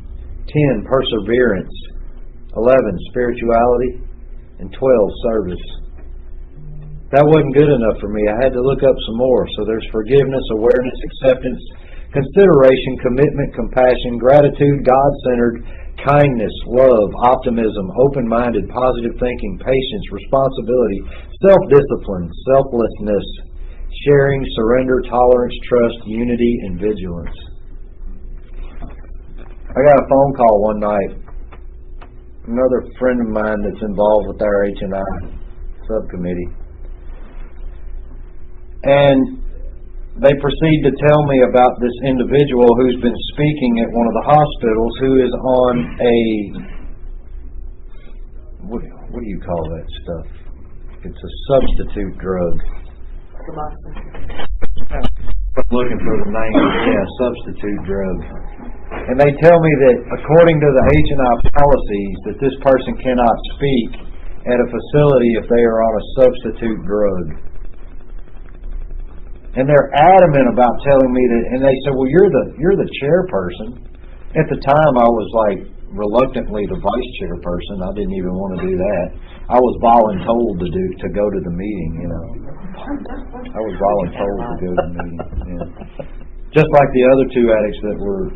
10, perseverance. 11, spirituality. And 12, service. That wasn't good enough for me. I had to look up some more. So there's forgiveness, awareness, acceptance, consideration, commitment, compassion, gratitude, God-centered, kindness, love, optimism, open-minded, positive thinking, patience, responsibility, self-discipline, selflessness, sharing, surrender, tolerance, trust, unity, and vigilance. I got a phone call one night. Another friend of mine that's involved with our H&I subcommittee. And they proceed to tell me about this individual who's been speaking at one of the hospitals who is on a, what do you call that stuff? It's a substitute drug. I'm looking for the name. Yeah, substitute drug. And they tell me that according to the H&I policies that this person cannot speak at a facility if they are on a substitute drug. And they're adamant about telling me that, and they said, well, you're the chairperson. At the time, I was like reluctantly the vice chairperson. I didn't even want to do that. I was voluntold to go to the meeting, you know. I was voluntold to go to the meeting. Yeah. Just like the other two addicts that were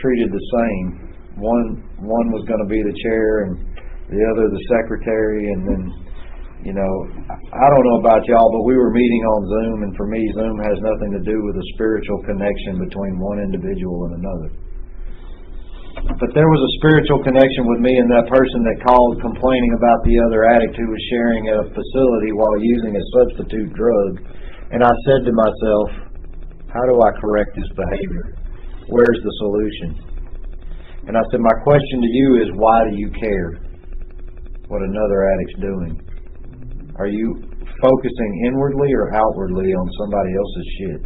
treated the same. One was going to be the chair, and the other the secretary, and then, you know, I don't know about y'all, but we were meeting on Zoom, and for me, Zoom has nothing to do with a spiritual connection between one individual and another. But there was a spiritual connection with me and that person that called complaining about the other addict who was sharing at a facility while using a substitute drug. And I said to myself, how do I correct this behavior? Where's the solution? And I said, my question to you is, why do you care what another addict's doing? Are you focusing inwardly or outwardly on somebody else's shit?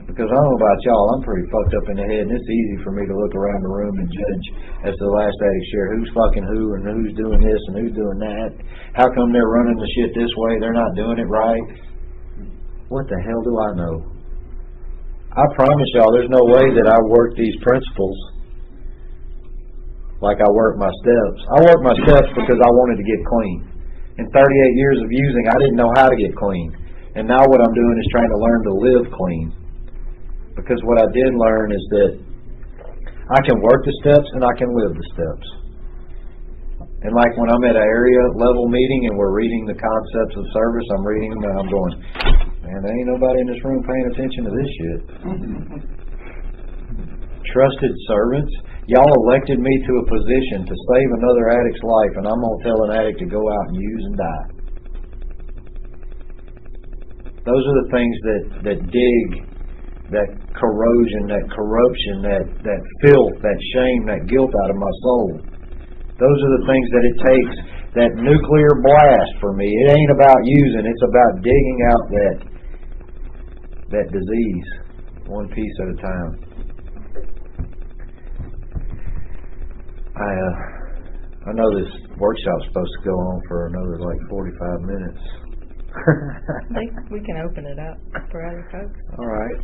Because I don't know about y'all, I'm pretty fucked up in the head, and it's easy for me to look around the room and judge as the last addict share who's fucking who and who's doing this and who's doing that. How come they're running the shit this way? They're not doing it right. What the hell do I know? I promise y'all, there's no way that I work these principles like I work my steps. I work my steps because I wanted to get clean. In 38 years of using, I didn't know how to get clean. And now what I'm doing is trying to learn to live clean. Because what I did learn is that I can work the steps and I can live the steps. And like when I'm at an area level meeting and we're reading the concepts of service, I'm reading them and I'm going, man, there ain't nobody in this room paying attention to this shit. Trusted servants. Y'all elected me to a position to save another addict's life, and I'm going to tell an addict to go out and use and die. Those are the things that dig that corrosion, that corruption, that filth, that shame, that guilt out of my soul. Those are the things that it takes, that nuclear blast for me. It ain't about using, it's about digging out that disease, one piece at a time. I know this workshop's supposed to go on for another like 45 minutes. I think we can open it up for other folks. All right.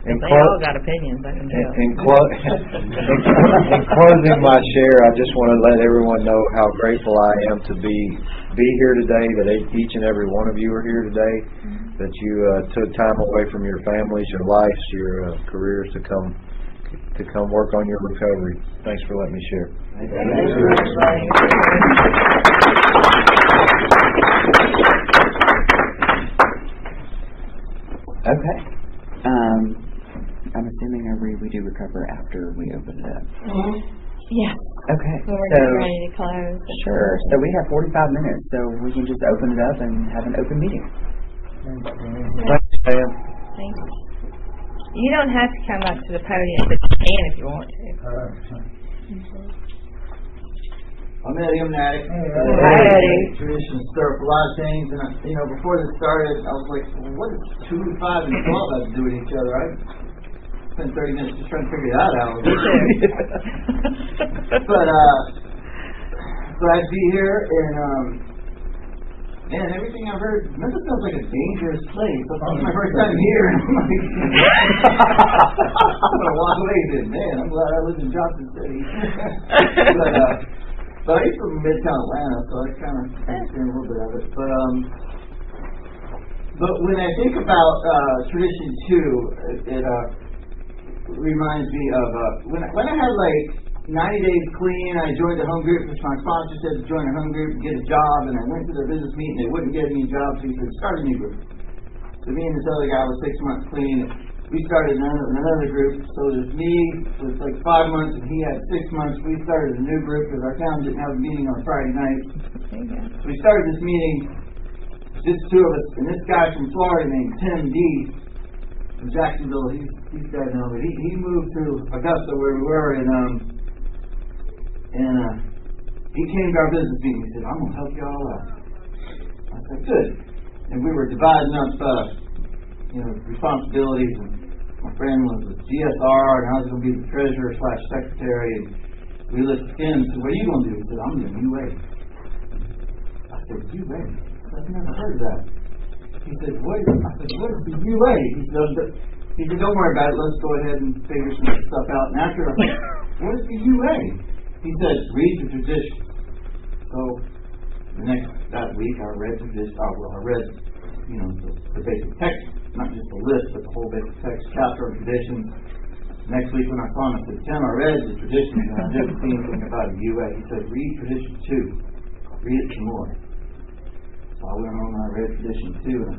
They all got opinions, I can tell. In closing my share, I just want to let everyone know how grateful I am to be here today, that each and every one of you are here today, that you took time away from your families, your lives, your careers to come work on your recovery. Thanks for letting me share. Okay. I'm assuming we do recover after we open it up. Yeah. Okay. When we're getting ready to close. Sure. So we have 45 minutes, so we can just open it up and have an open meeting. Thanks, Sam. Thanks. You don't have to come up to the podium, but you can if you want to. I'm Eddie, I'm an addict. Hi, Eddie. Tradition stir up a lot of things, and before this started, I was like, well, what does 2, 5, and 12 have to do with each other? I spent 30 minutes just trying to figure that out. But glad to be here, and man, everything I've heard, Memphis sounds like a dangerous place. It's my first time here. I'm like, I'm going to walk away and say, man, I'm glad I live in Johnson City. but I used to live in Midtown Atlanta, so I kind of understand a little bit of it. But when I think about tradition 2, it reminds me of when I had like 90 days clean. I joined a home group, which my sponsor said to join a home group and get a job, and I went to their business meeting. They wouldn't give me a job, so he said, start a new group. So me and this other guy was 6 months clean. We started another group. So there's me with like 5 months, and he had 6 months. We started a new group because our town didn't have a meeting on Friday night. So we started this meeting, just 2 of us, and this guy from Florida named Tim D. from Jacksonville. He's dead now, but he moved to Augusta where we were, and he came to our business meeting. He said, I'm going to help you all out. I said, good. And we were dividing up, responsibilities. And my friend was with GSR, and I was going to be the treasurer/secretary. And we looked at him and said, what are you going to do? He said, I'm doing UA. I said, UA? I've never heard of that. He said, what? I said, what is the UA? He said, don't worry about it. Let's go ahead and figure some stuff out. And after I said, what is the UA? He said, read the tradition. So that week I read tradition. I read, the basic text, not just the list, but the whole basic text, chapter of traditions. Next week when I saw him, I said, Tim, I read the traditions and I didn't see anything about a UA. He said, read tradition 2. Read it some more. So I went on and I read tradition 2 and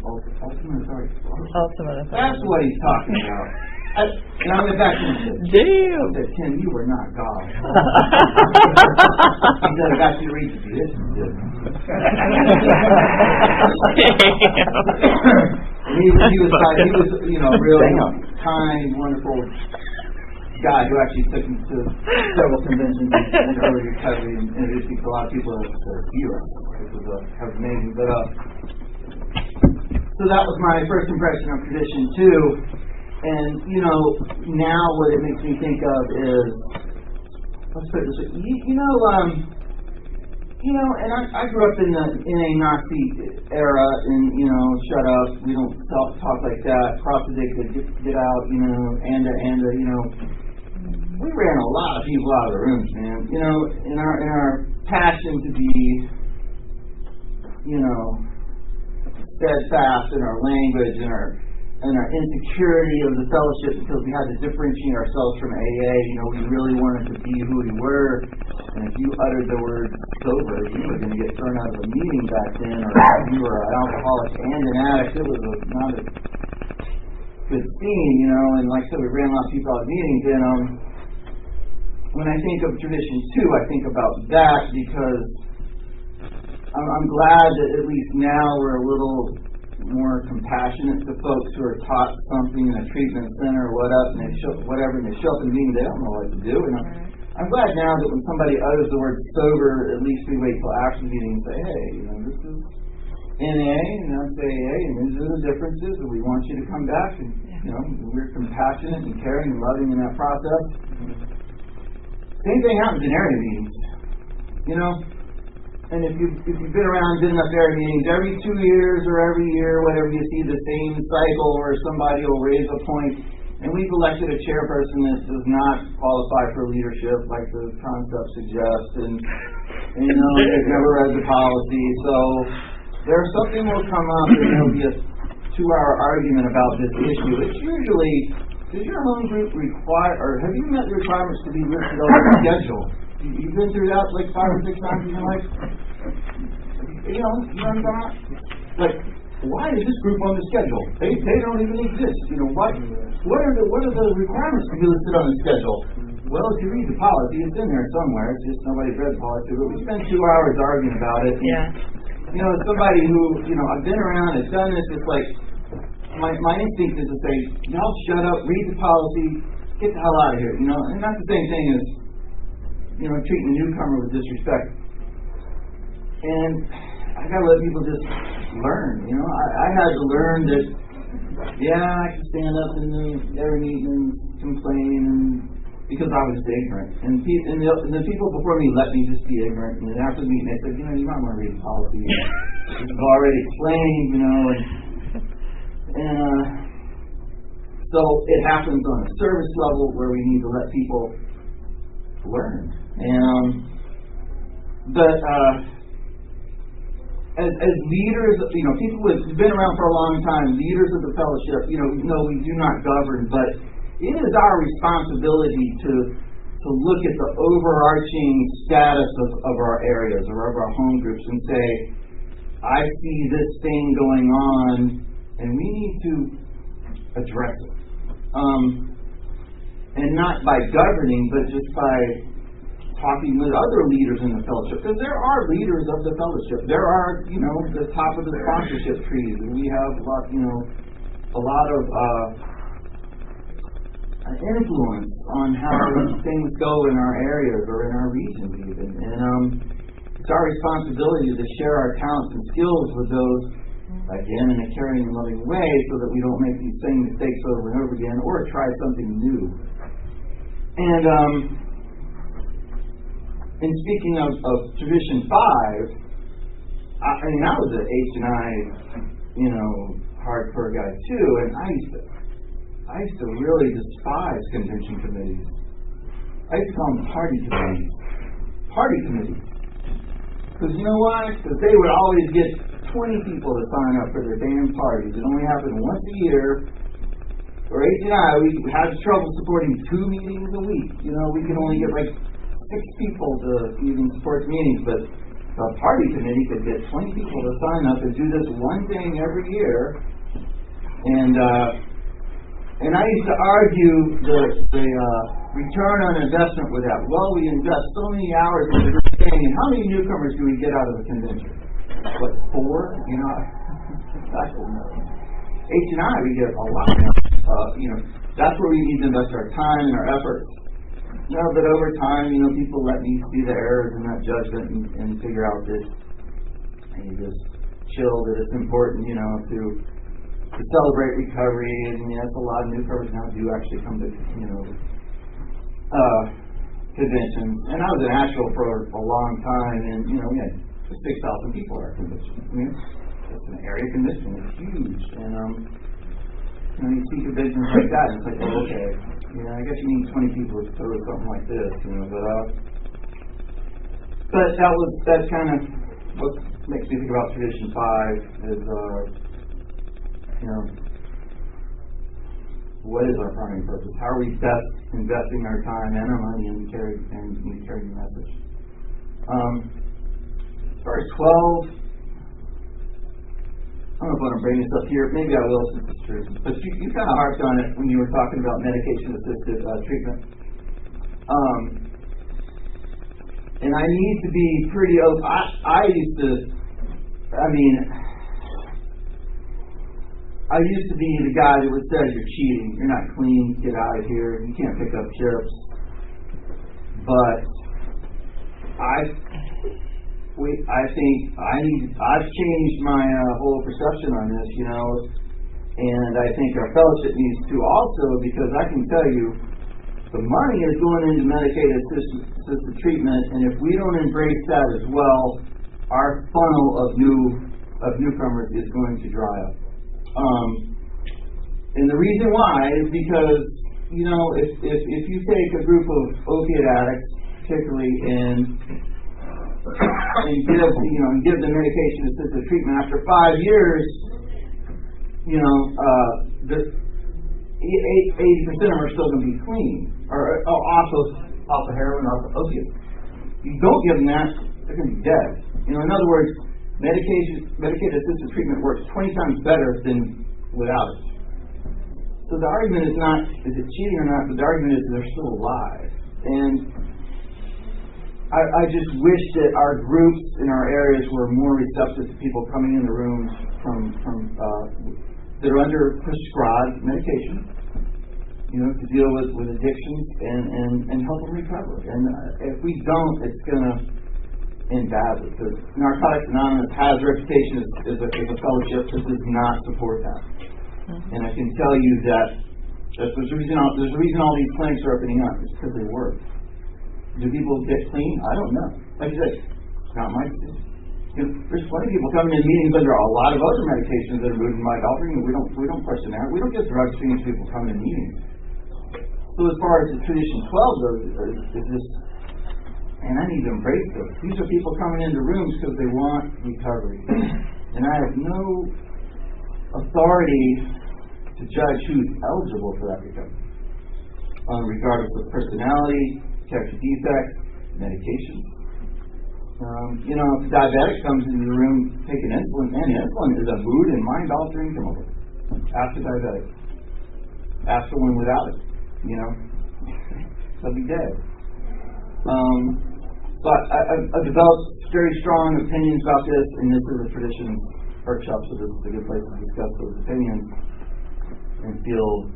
ultimate authority. That's what he's talking about. And I went back to him and said, damn. I said, Tim, you were not God. He said, I got you to read the tradition. He was a real kind, wonderful guy who actually took me to several conventions in early recovery and introduced me to a lot of people as a hero, which was amazing. But so that was my first impression of tradition 2. And now what it makes me think of is, let's put it this way, and I grew up in a Nazi era, and shut up, we don't talk like that, cross addicted, get out, and we ran a lot of people out of the rooms, man. In our passion to be, steadfast in our language and our insecurity of the fellowship because we had to differentiate ourselves from AA. We really wanted to be who we were. And if you uttered the word sober, you were going to get thrown out of a meeting back then, or if you were an alcoholic and an addict, it was not a good scene, and like I said, we ran a lot of people out of meetings. And when I think of tradition 2, I think about that because I'm glad that at least now we're a little more compassionate to folks who are taught something in a treatment center or and they show up in the meeting, they don't know what to do. And I'm glad now that when somebody utters the word sober, at least we wait till after the meeting and say, hey, this is NA and that's AA, and these are the differences, and we want you to come back, and we're compassionate and caring and loving in that process. Same thing happens in area meetings, And if you've been around good enough area meetings, every 2 years or every year, whatever, you see the same cycle where somebody will raise a point, and we've elected a chairperson that does not qualify for leadership, like the concept suggests, and they've never read the policy. So there's something will come up, and there'll be a 2-hour argument about this issue. It's usually, does your home group require, or have you met the requirements to be listed on the schedule? You've been through that like 5 or 6 times in your life? You know what I'm talking about? Like, why is this group on the schedule? They don't even exist. What are the requirements to be listed on the schedule? Well, if you read the policy, it's in there somewhere. It's just nobody's read the policy. But we spent 2 hours arguing about it. And, as somebody who, I've been around, I've done this, it's like, my instinct is to say, y'all shut up, read the policy, get the hell out of here, And that's the same thing as, treating a newcomer with disrespect. And I gotta let people just learn, I had to learn that, I can stand up in every meeting and complain and because I was ignorant. And the people before me let me just be ignorant. And then after the meeting, they said, you might want to read the policy. It's already explained, and so it happens on a service level where we need to let people learn. But as leaders, people who've been around for a long time, leaders of the fellowship, no, we do not govern, but it is our responsibility to look at the overarching status of our areas or of our home groups and say, I see this thing going on, and we need to address it. And not by governing, but just by talking with other leaders in the fellowship, because there are leaders of the fellowship. There are, the top of the sponsorship trees, and we have a lot of influence on how things go in our areas or in our regions even. And it's our responsibility to share our talents and skills with those, again, in a caring and loving way, so that we don't make these same mistakes over and over again or try something new. And speaking of Tradition 5, I was an H&I, hardcore guy too, and I used to really despise convention committees. I used to call them party committees. Party committees. Because you know why? Because they would always get 20 people to sign up for their damn parties. It only happened once a year. For H&I, we had trouble supporting 2 meetings a week. We could only get 6 people to even support the meetings, but the party committee could get 20 people to sign up and do this one thing every year. And I used to argue the return on investment with that. Well, we invest so many hours in this thing, and how many newcomers do we get out of the convention? 4? I don't know. H&I, we get a lot more. That's where we need to invest our time and our efforts. But over time, people let me see the errors in that judgment and figure out that, and you just chill, that it's important, to celebrate recovery. And yes, a lot of newcomers now do actually come to, conventions. And I was in Asheville for a long time, and, we had 6,000 people at our convention. It's an area convention. It's huge. And, you see conventions like that, and it's like, oh, okay. I guess you need 20 people to throw something like this, but that's kind of what makes me think about Tradition 5 is, what is our primary purpose? How are we best investing our time and our money in carrying the message? As far as 12, I don't know if I want to bring this up here. Maybe I will, since it's true. But you kind of harped on it when you were talking about medication-assisted treatment. And I need to be pretty open. I used to be the guy that would say, you're cheating, you're not clean, get out of here, you can't pick up chips. But I've changed my whole perception on this, and I think our fellowship needs to also, because I can tell you, the money is going into medicated-assisted treatment, and if we don't embrace that as well, our funnel of newcomers is going to dry up. And the reason why is because, if you take a group of opiate addicts, particularly, and give them medication-assisted treatment. After 5 years, 80% of them are still going to be clean, or off of heroin, off of opiates. You don't give them that, they're going to be dead. In other words, medication-assisted treatment works 20 times better than without it. So the argument is not, is it cheating or not, but the argument is they're still alive. And I just wish that our groups in our areas were more receptive to people coming in the rooms that are under prescribed medication, to deal with addictions and help them recover. And if we don't, it's going to end badly, because Narcotics Anonymous has a reputation as a fellowship that does not support that. And I can tell you that There's a reason all these clinics are opening up. It's because they work. Do people get clean? I don't know. Like you said, it's not my decision. There's plenty of people coming in meetings under a lot of other medications that are moving by altering. We don't question that. We don't get drug screens people coming in meetings. So as far as the tradition 12 goes, is this, and I need to embrace this. These are people coming into rooms because they want recovery, and I have no authority to judge who's eligible for that recovery, regardless of personality, character defects, medication. If a diabetic comes into the room taking insulin, and insulin is a mood and mind altering chemical. Ask a diabetic. Ask the one without it. They'll be dead. So I've developed very strong opinions about this, and this is a tradition workshop, so this is a good place to discuss those opinions and feel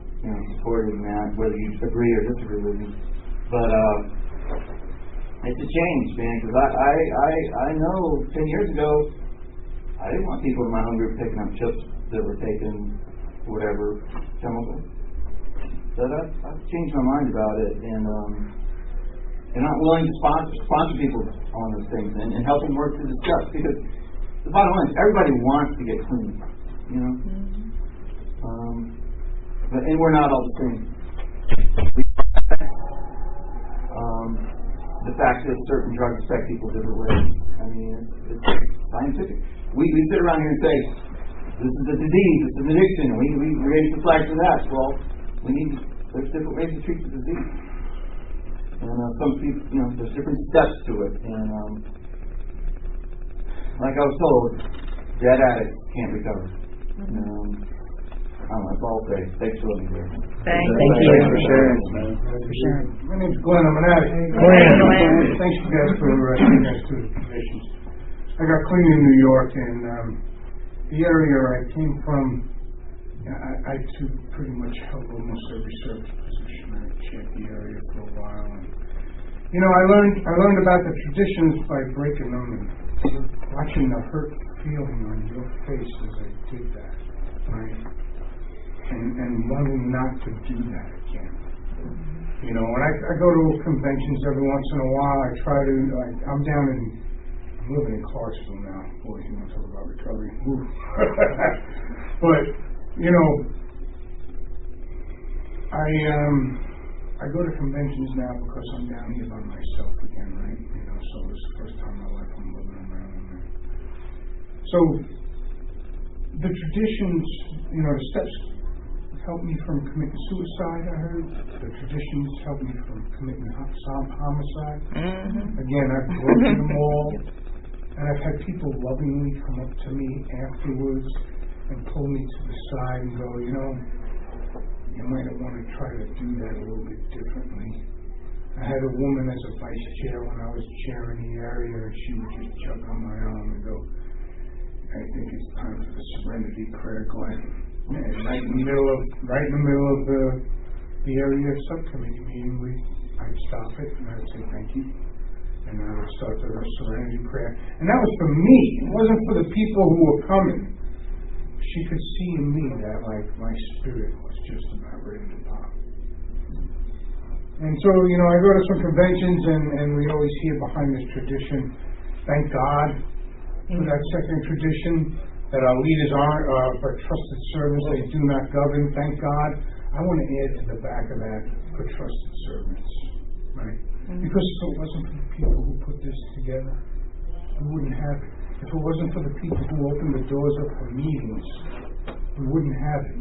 supported in that, whether you agree or disagree with me. But it's a change, man, because I know 10 years ago I didn't want people in my home group picking up chips that were taking whatever chemical. So I've changed my mind about it, and I'm willing to sponsor people on those things and help them work through the steps, because the bottom line is everybody wants to get clean, and we're not all the same. The fact that certain drugs affect people different ways. I mean, it's scientific. We sit around here and say, this is a disease, it's an addiction, and we raise the flag for that. Well, there's different ways to treat the disease. And some people, there's different steps to it. And like I was told, dead addicts can't recover. That's all I'll say. Thanks for letting me hear. Thank you. Thanks for sharing. My name's Glenn. I'm an addict. Glenn. Thanks you guys for taking us to the positions. I got clean in New York, and the area I came from, I too pretty much held almost every service position. I checked the area for a while, and I learned about the traditions by breaking them and watching the hurt feeling on your face as I did that, right? And wanting not to do that again. When I go to conventions every once in a while, I try to, I'm living in Clarksville now. Boy, you want to talk about recovery. But, I go to conventions now because I'm down here by myself again, right? So it's the first time in my life I'm living on my own. Right? So, the traditions, the steps help me from committing suicide, I heard. The traditions help me from committing homicide. Again, I've broken them all. And I've had people lovingly come up to me afterwards and pull me to the side and go, you might want to try to do that a little bit differently. I had a woman as a vice chair when I was chairing the area, and she would just jump on my arm and go, I think it's time for the serenity prayer, Glenn. And right in the middle of the area subcommittee meeting, I'd stop it and I'd say thank you, and I would start the serenity prayer. And that was for me. It wasn't for the people who were coming. She could see in me that my spirit was just about ready to pop. And so I go to some conventions and we always hear behind this tradition, thank God for that second tradition, that our leaders aren't but trusted servants, they do not govern, thank God. I want to add to the back of that, for trusted servants, right? Because if it wasn't for the people who put this together, we wouldn't have it. If it wasn't for the people who opened the doors up for meetings, we wouldn't have it.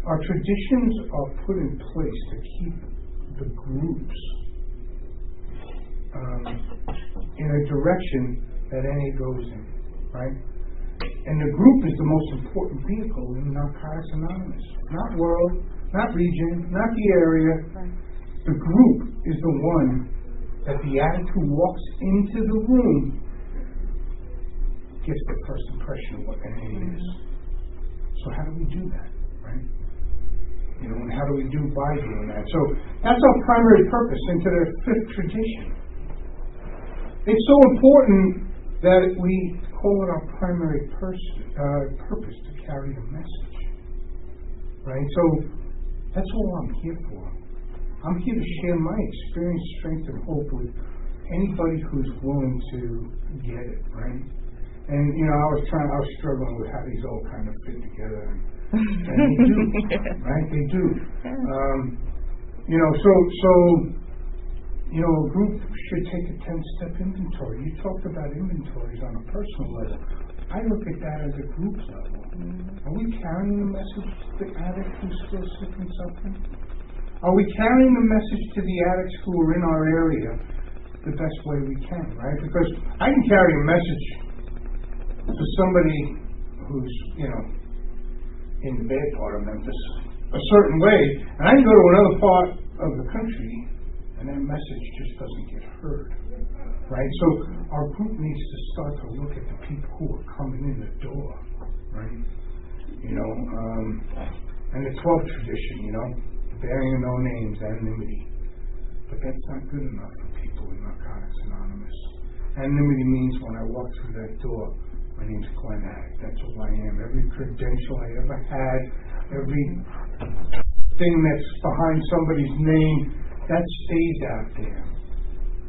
Our traditions are put in place to keep the groups in a direction that NA goes in, right? And the group is the most important vehicle in Narcotics Anonymous. Not world, not region, not the area. The group is the one that the addict who walks into the room gets the first impression of what NA is. So how do we do that, right? And how do we do by doing that? So that's our primary purpose into the fifth tradition. It's so important that we call it our primary purpose to carry the message, right? So That's all I'm here for. I'm here to share my experience, strength, and hope with anybody who's willing to get it, right? And, you know, I was struggling with how these all kind of fit together. And they do, right? They do. You know, so, you know, a group should take a 10-step inventory. You talked about inventories on a personal level. I look at that as a group level. Are we carrying the message to the addict who's still sick and suffering? Are we carrying the message to the addicts who are in our area the best way we can, right? Because I can carry a message to somebody who's, you know, in the bad part of Memphis a certain way, and I can go to another part of the country and that message just doesn't get heard, right? So our group needs to start to look at the people who are coming in the door, right? You know, and the 12th tradition, you know, bearing no names, anonymity. But that's not good enough for people in Narcotics Anonymous. Anonymity means when I walk through that door, my name's Glenn Addict. That's who I am. Every credential I ever had, every thing that's behind somebody's name, that stays out there.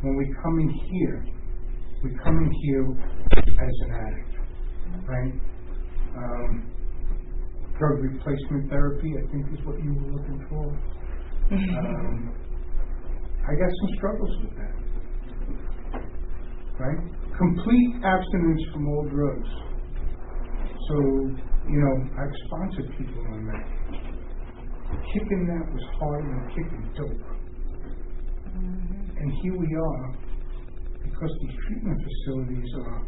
When we come in here as an addict, right? Drug replacement therapy, I think, is what you were looking for. I got some struggles with that, right? Complete abstinence from all drugs. So, you know, I've sponsored people on that. Kicking that was harder than kicking dope. And here we are, because these treatment facilities are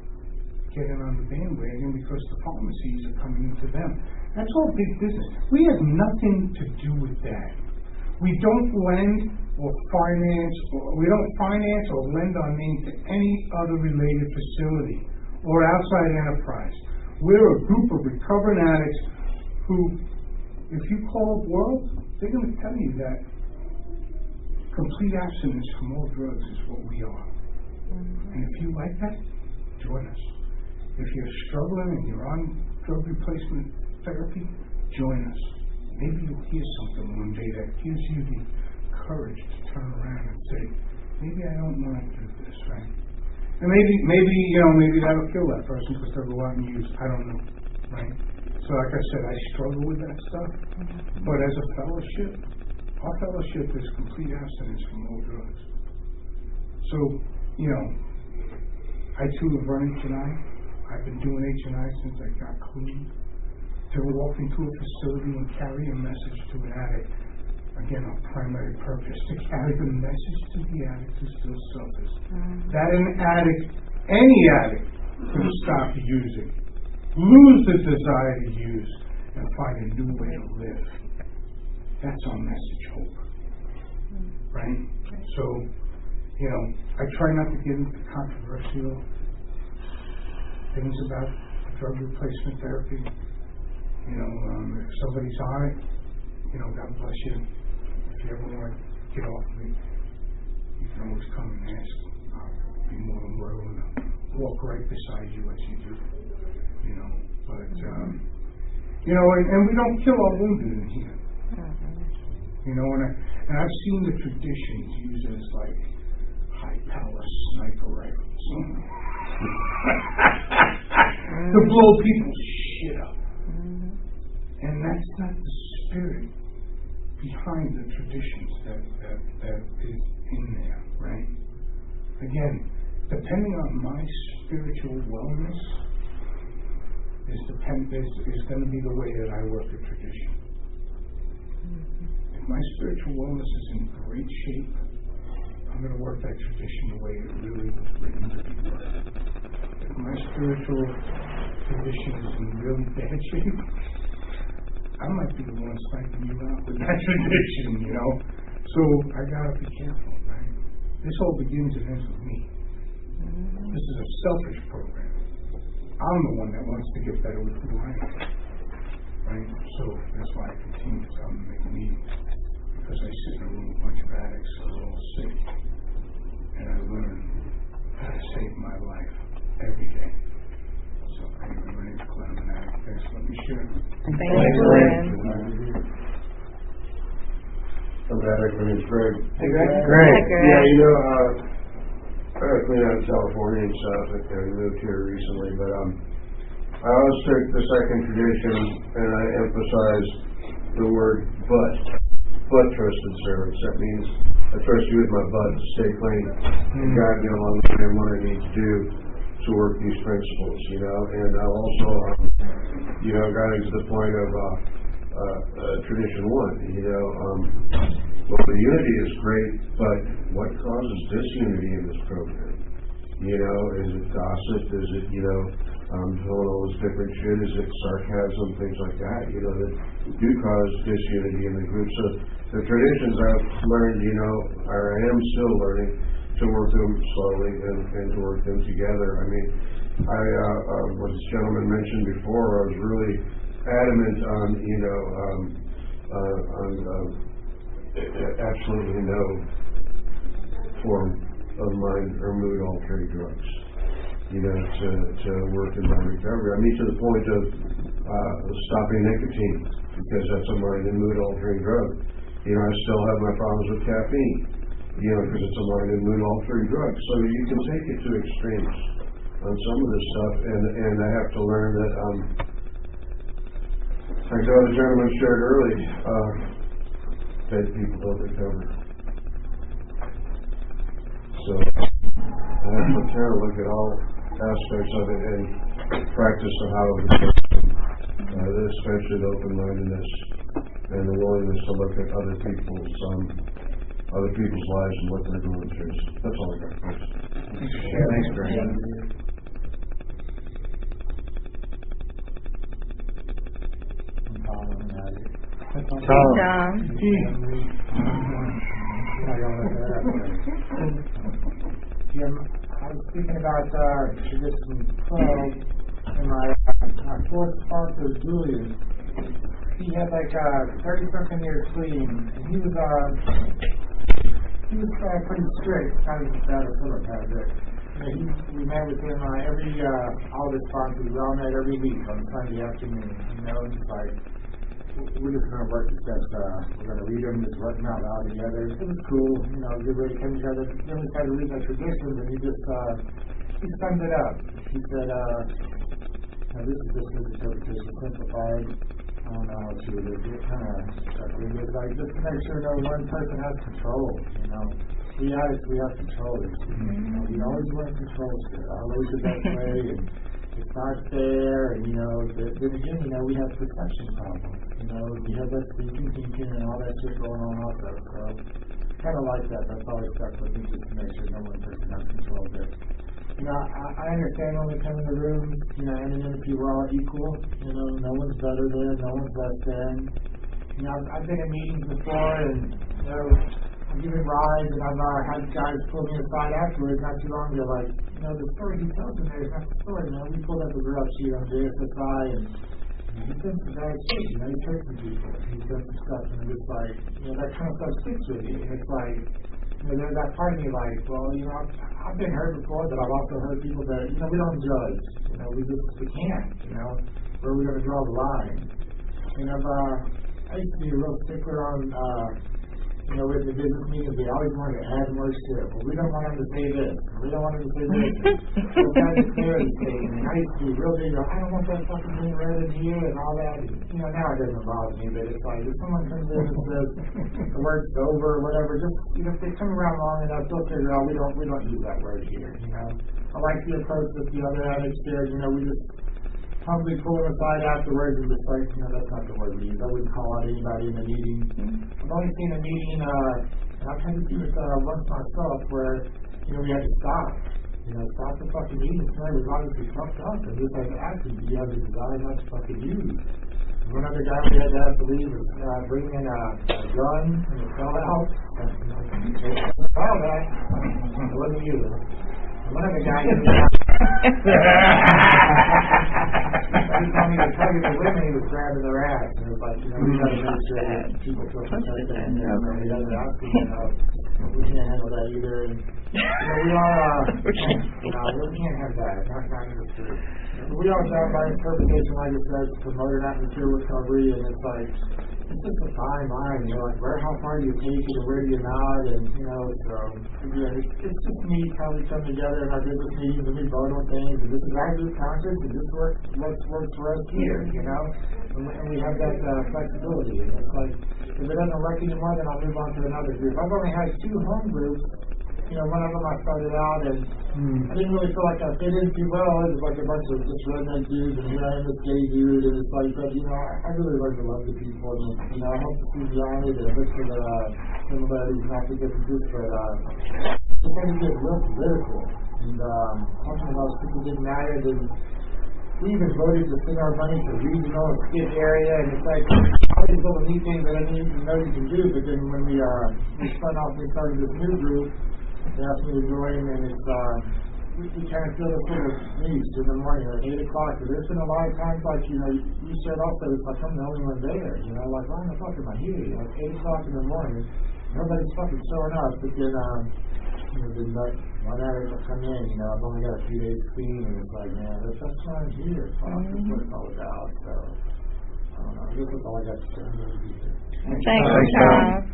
getting on the bandwagon because the pharmacies are coming into them. That's all big business. We have nothing to do with that. We don't lend or finance, we don't finance or lend our name to any other related facility or outside enterprise. We're a group of recovering addicts who, if you call up World, they're going to tell you that complete abstinence from all drugs is what we are. And if you like that, join us. If you're struggling and you're on drug replacement therapy, join us. Maybe you'll hear something one day that gives you the courage to turn around and say, maybe I don't want to do this, right? And maybe that'll kill that person because they'll go out and use, I don't know, right? So like I said, I struggle with that stuff. But as a fellowship, our fellowship is complete abstinence from all drugs. So, you know, I too have run H&I. I've been doing H&I since I got clean. To walk into a facility and carry a message to an addict, again, our primary purpose, to carry the message to the addict who still suffers. That an addict, any addict, can stop using, lose the desire to use, and find a new way to live. That's our message, hope. Right? So, you know, I try not to get into controversial things about drug replacement therapy. You know, if somebody's on it, you know, God bless you. If you ever want to get off of it, you can always come and ask. I'll be more than willing to walk right beside you as you do. You know, but, you know, and we don't kill our wounded in here. You know, and I've seen the traditions used as like high-power sniper rifles to blow people's shit up. And that's not the spirit behind the traditions that is in there, right? Again, depending on my spiritual wellness is going to be the way that I work the tradition. If my spiritual wellness is in great shape, I'm going to work that tradition the way it really was written to be worked. If my spiritual tradition is in really bad shape, I might be the one sniping you out with that tradition, you know. So I gotta be careful, right? This all begins and ends with me. This is a selfish program. I'm the one that wants to get better with who I am, right? So that's why I continue to come and make meetings, because I sit in a room with a bunch of addicts who are all sick, and I learn how to save my life every day. So anyway, my name's Glenn, and thanks for letting me share. Thank you, Glenn. my name's Greg. Hey, Greg. Great. Yeah, you know, I got clean out in California and stuff, and I moved here recently, but, I always took the second tradition, and I emphasize the word but trusted servants. That means I trust you with my butt to stay clean, and guide me along the way and what I need to do to work these principles, you know, and I also, you know, got into the point of, tradition one, you know, well, the unity is great, but what causes disunity in this program? You know, is it gossip? Is it, you know, telling all this different shit? Is it sarcasm? Things like that, you know, that do cause disunity in the group. So the traditions I've learned, you know, or I am still learning to work them slowly and to work them together. I mean, what this gentleman mentioned before, I was really adamant on, you know, absolutely no form of mind or mood altering drugs, you know, to work in my recovery. I mean, to the point of stopping nicotine, because that's a mind and mood altering drug. You know, I still have my problems with caffeine, you know, because it's a mind and mood altering drug. So you can take it to extremes on some of this stuff, and I have to learn that, like the other gentleman shared early, dead people don't recover. So I have to kind of look at all aspects of it and practice the how of the person, especially the open-mindedness and the willingness to look at other people's lives and what they're going through. That's all I got. Thanks, Greg. Tom. Jim, I was thinking about tradition 12, and my fourth sponsor, Julius, he had like 30-something years clean, and he was pretty strict, kind of bad as Philip had it. We met with him every, all the sponsors, we all met every week on Sunday afternoon, you know, and it's like, we're just going to work the steps, we're going to read them, just work them out loud together. It was cool, you know, good way to come together. Then we started to read our traditions, and he summed it up. He said, this is just his interpretation, simplified. I don't know how to do it. It kind of like just to make sure no one person has control, you know. We have controllers. You know, we always want to control shit. Always the best way, and it's not fair, and you know, then again, you know, we have perception problems. You know, we have that thinking and all that shit going on also. So kind of like that. That's always stuck with me, just to make sure no one person has control of it. You know, I understand when we come in the room, you know, anonymity, we're all equal. You know, no one's better than, no one's less than. You know, I've been in meetings before, and you know, I'm giving rides, and I've had guys pull me aside afterwards, not too long ago, like, you know, the story he tells in there is not the story. You know, we pulled up a graph sheet on JSSI, and he's done some bad shit. You know, he's hurt some people. He's done some stuff, and it's like, you know, that kind of stuff sticks with you. And it's like, you know, there's that part of me like, well, you know, I've been hurt before, but I've also heard people that, you know, we don't judge. You know, we can't, you know, where are we going to draw the line? And I used to be a real stickler on, you know, with the business meetings, they always wanted to add more shit. Well, we don't want them to say this. We don't want them to say this. What kind of clarity statement? And I used to be real big, I don't want that fucking thing read in here and all that. And, you know, now it doesn't bother me, but it's like, if someone comes in and says the word's over or whatever, just, you know, if they come around long enough, they'll figure out we don't use that word here, you know. I like the approach that the other addicts did, you know, we just probably pull them aside afterwards and just like, you know, that's not the word we use. I wouldn't call out anybody in a meeting. I've only seen a meeting, and I've had to do this once myself, where, you know, we had to stop. You know, stop the fucking meeting. Somebody was obviously fucked up, and just like asking, do you have the desire not to fucking use? One other guy we had to have to leave was bringing in a gun and it fell out. Well, that it wasn't you. One of the guys he told me to tell you the women he was grabbing their ass. And it was like, you know, we got to make sure that people feel protected. And he doesn't ask you, you know. We can't handle that either, and, we are, no, we can't have that, not in the street. We are down by interpretation, like it says, promoting atmosphere recovery, and it's like, it's just a fine line, like, how far do you take it, and where do you not, and, so, yeah, it's just neat how we come together in our business meetings, and we vote on things, and this is our group conference, and this works for us here, and we have that, flexibility, and it's like, if it doesn't work anymore, then I'll move on to another group. I've only had 2 home groups. One of them I started out, and I didn't really feel like I fit in too well. It was like a bunch of just redneck dudes, and here I am, this gay dude, and it's like, but, I really learned to love the people, and, I hope to see beyond it, and look for some of these not the differences, but, it's going to get real political, and, talking about people getting married, and we even voted to send our money to regional and state area, and it's like all these little neat things that I didn't even know you can do. But then when we spun off and started this new group, they asked me to join, and it's we kind of feel this little news in the morning at 8 o'clock. But there's been a lot of times, like you said also, it's like I'm the only one there. Like why the fuck am I here? Like 8 o'clock in the morning, everybody's fucking showing up, but then one addict will come in, I've only got a few days clean, and it's like, man, that's why I'm here. That's what it's all about. So, I don't know. I guess that's all I got to say. Thanks, Charles.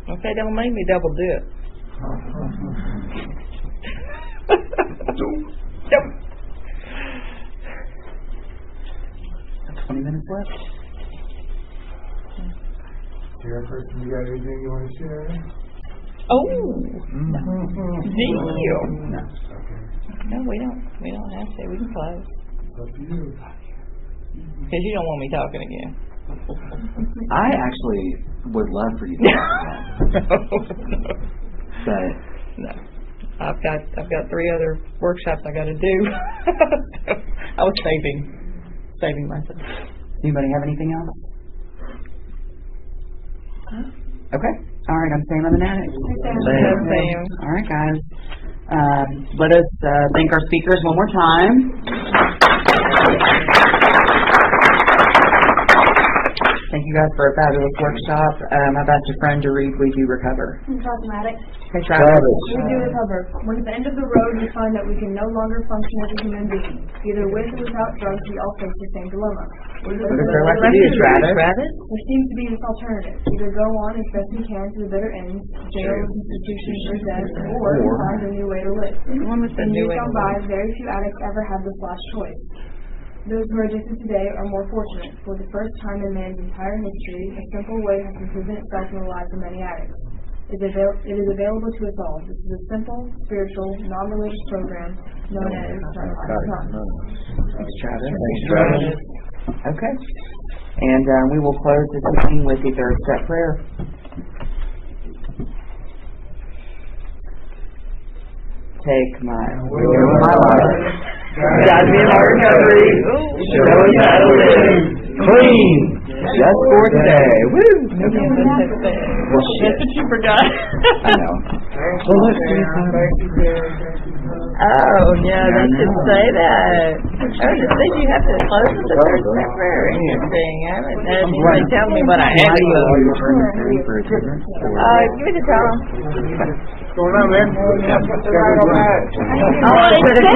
Okay, don't make me double dip. Yep. 20 minutes left. Chairperson, you got anything you want to share? Oh, no. Deal. No. No, we don't have to. We can close. It's up to you. Because you don't want me talking again. I actually would love for you to do that. But no. I've got 3 other workshops I got to do. So I was saving myself. Anybody have anything else? Okay. All right, I'm Sam. I'm an addict. Sam. All right, guys. Let us thank our speakers one more time. Thank you guys for a fabulous workshop. I've asked a friend to read We Do Recover. Problematic. Hey, Travis. We do recover. When at the end of the road we find that we can no longer function as a human being. Either with or without drugs, we all face the same dilemma. What is there left to do, Travis? There seems to be this alternative. Either go on as best we can to the bitter ends, jails, institutions, or death, or find a new way to live. In years gone by, very few addicts ever have this last choice. Those who are addicted today are more fortunate. For the first time in man's entire history, a simple way has been proven itself in the lives of many addicts. It is available to us all. This is a simple, spiritual, non-religious program known as Thanks, Travis. Okay. And we will close this meeting with the 3rd step prayer. Take my will, my life. God be in our recovery. Show us how to live clean. Just for today. Woo! That's what you forgot. I know. Well, let's do Oh, yeah, they should say that. I just think you have to close with the 3rd step prayer. Interesting. I haven't had anybody tell me what I had to close. Give me the Tom. What's going on, man? Oh, I intended to.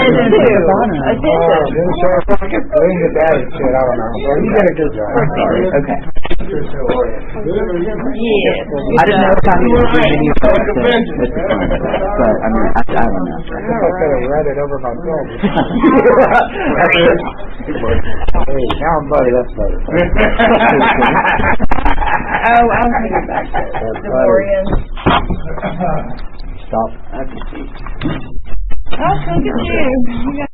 I did that. I don't know. Well, you did a good job. Okay. Yes. I didn't know if I needed to do any but I mean, I don't know. I could have read it over my phone. Hey, now I'm buddy, that's better. Oh, I was thinking back to the Warriors. Stop. Okay. Oh, look at you. You got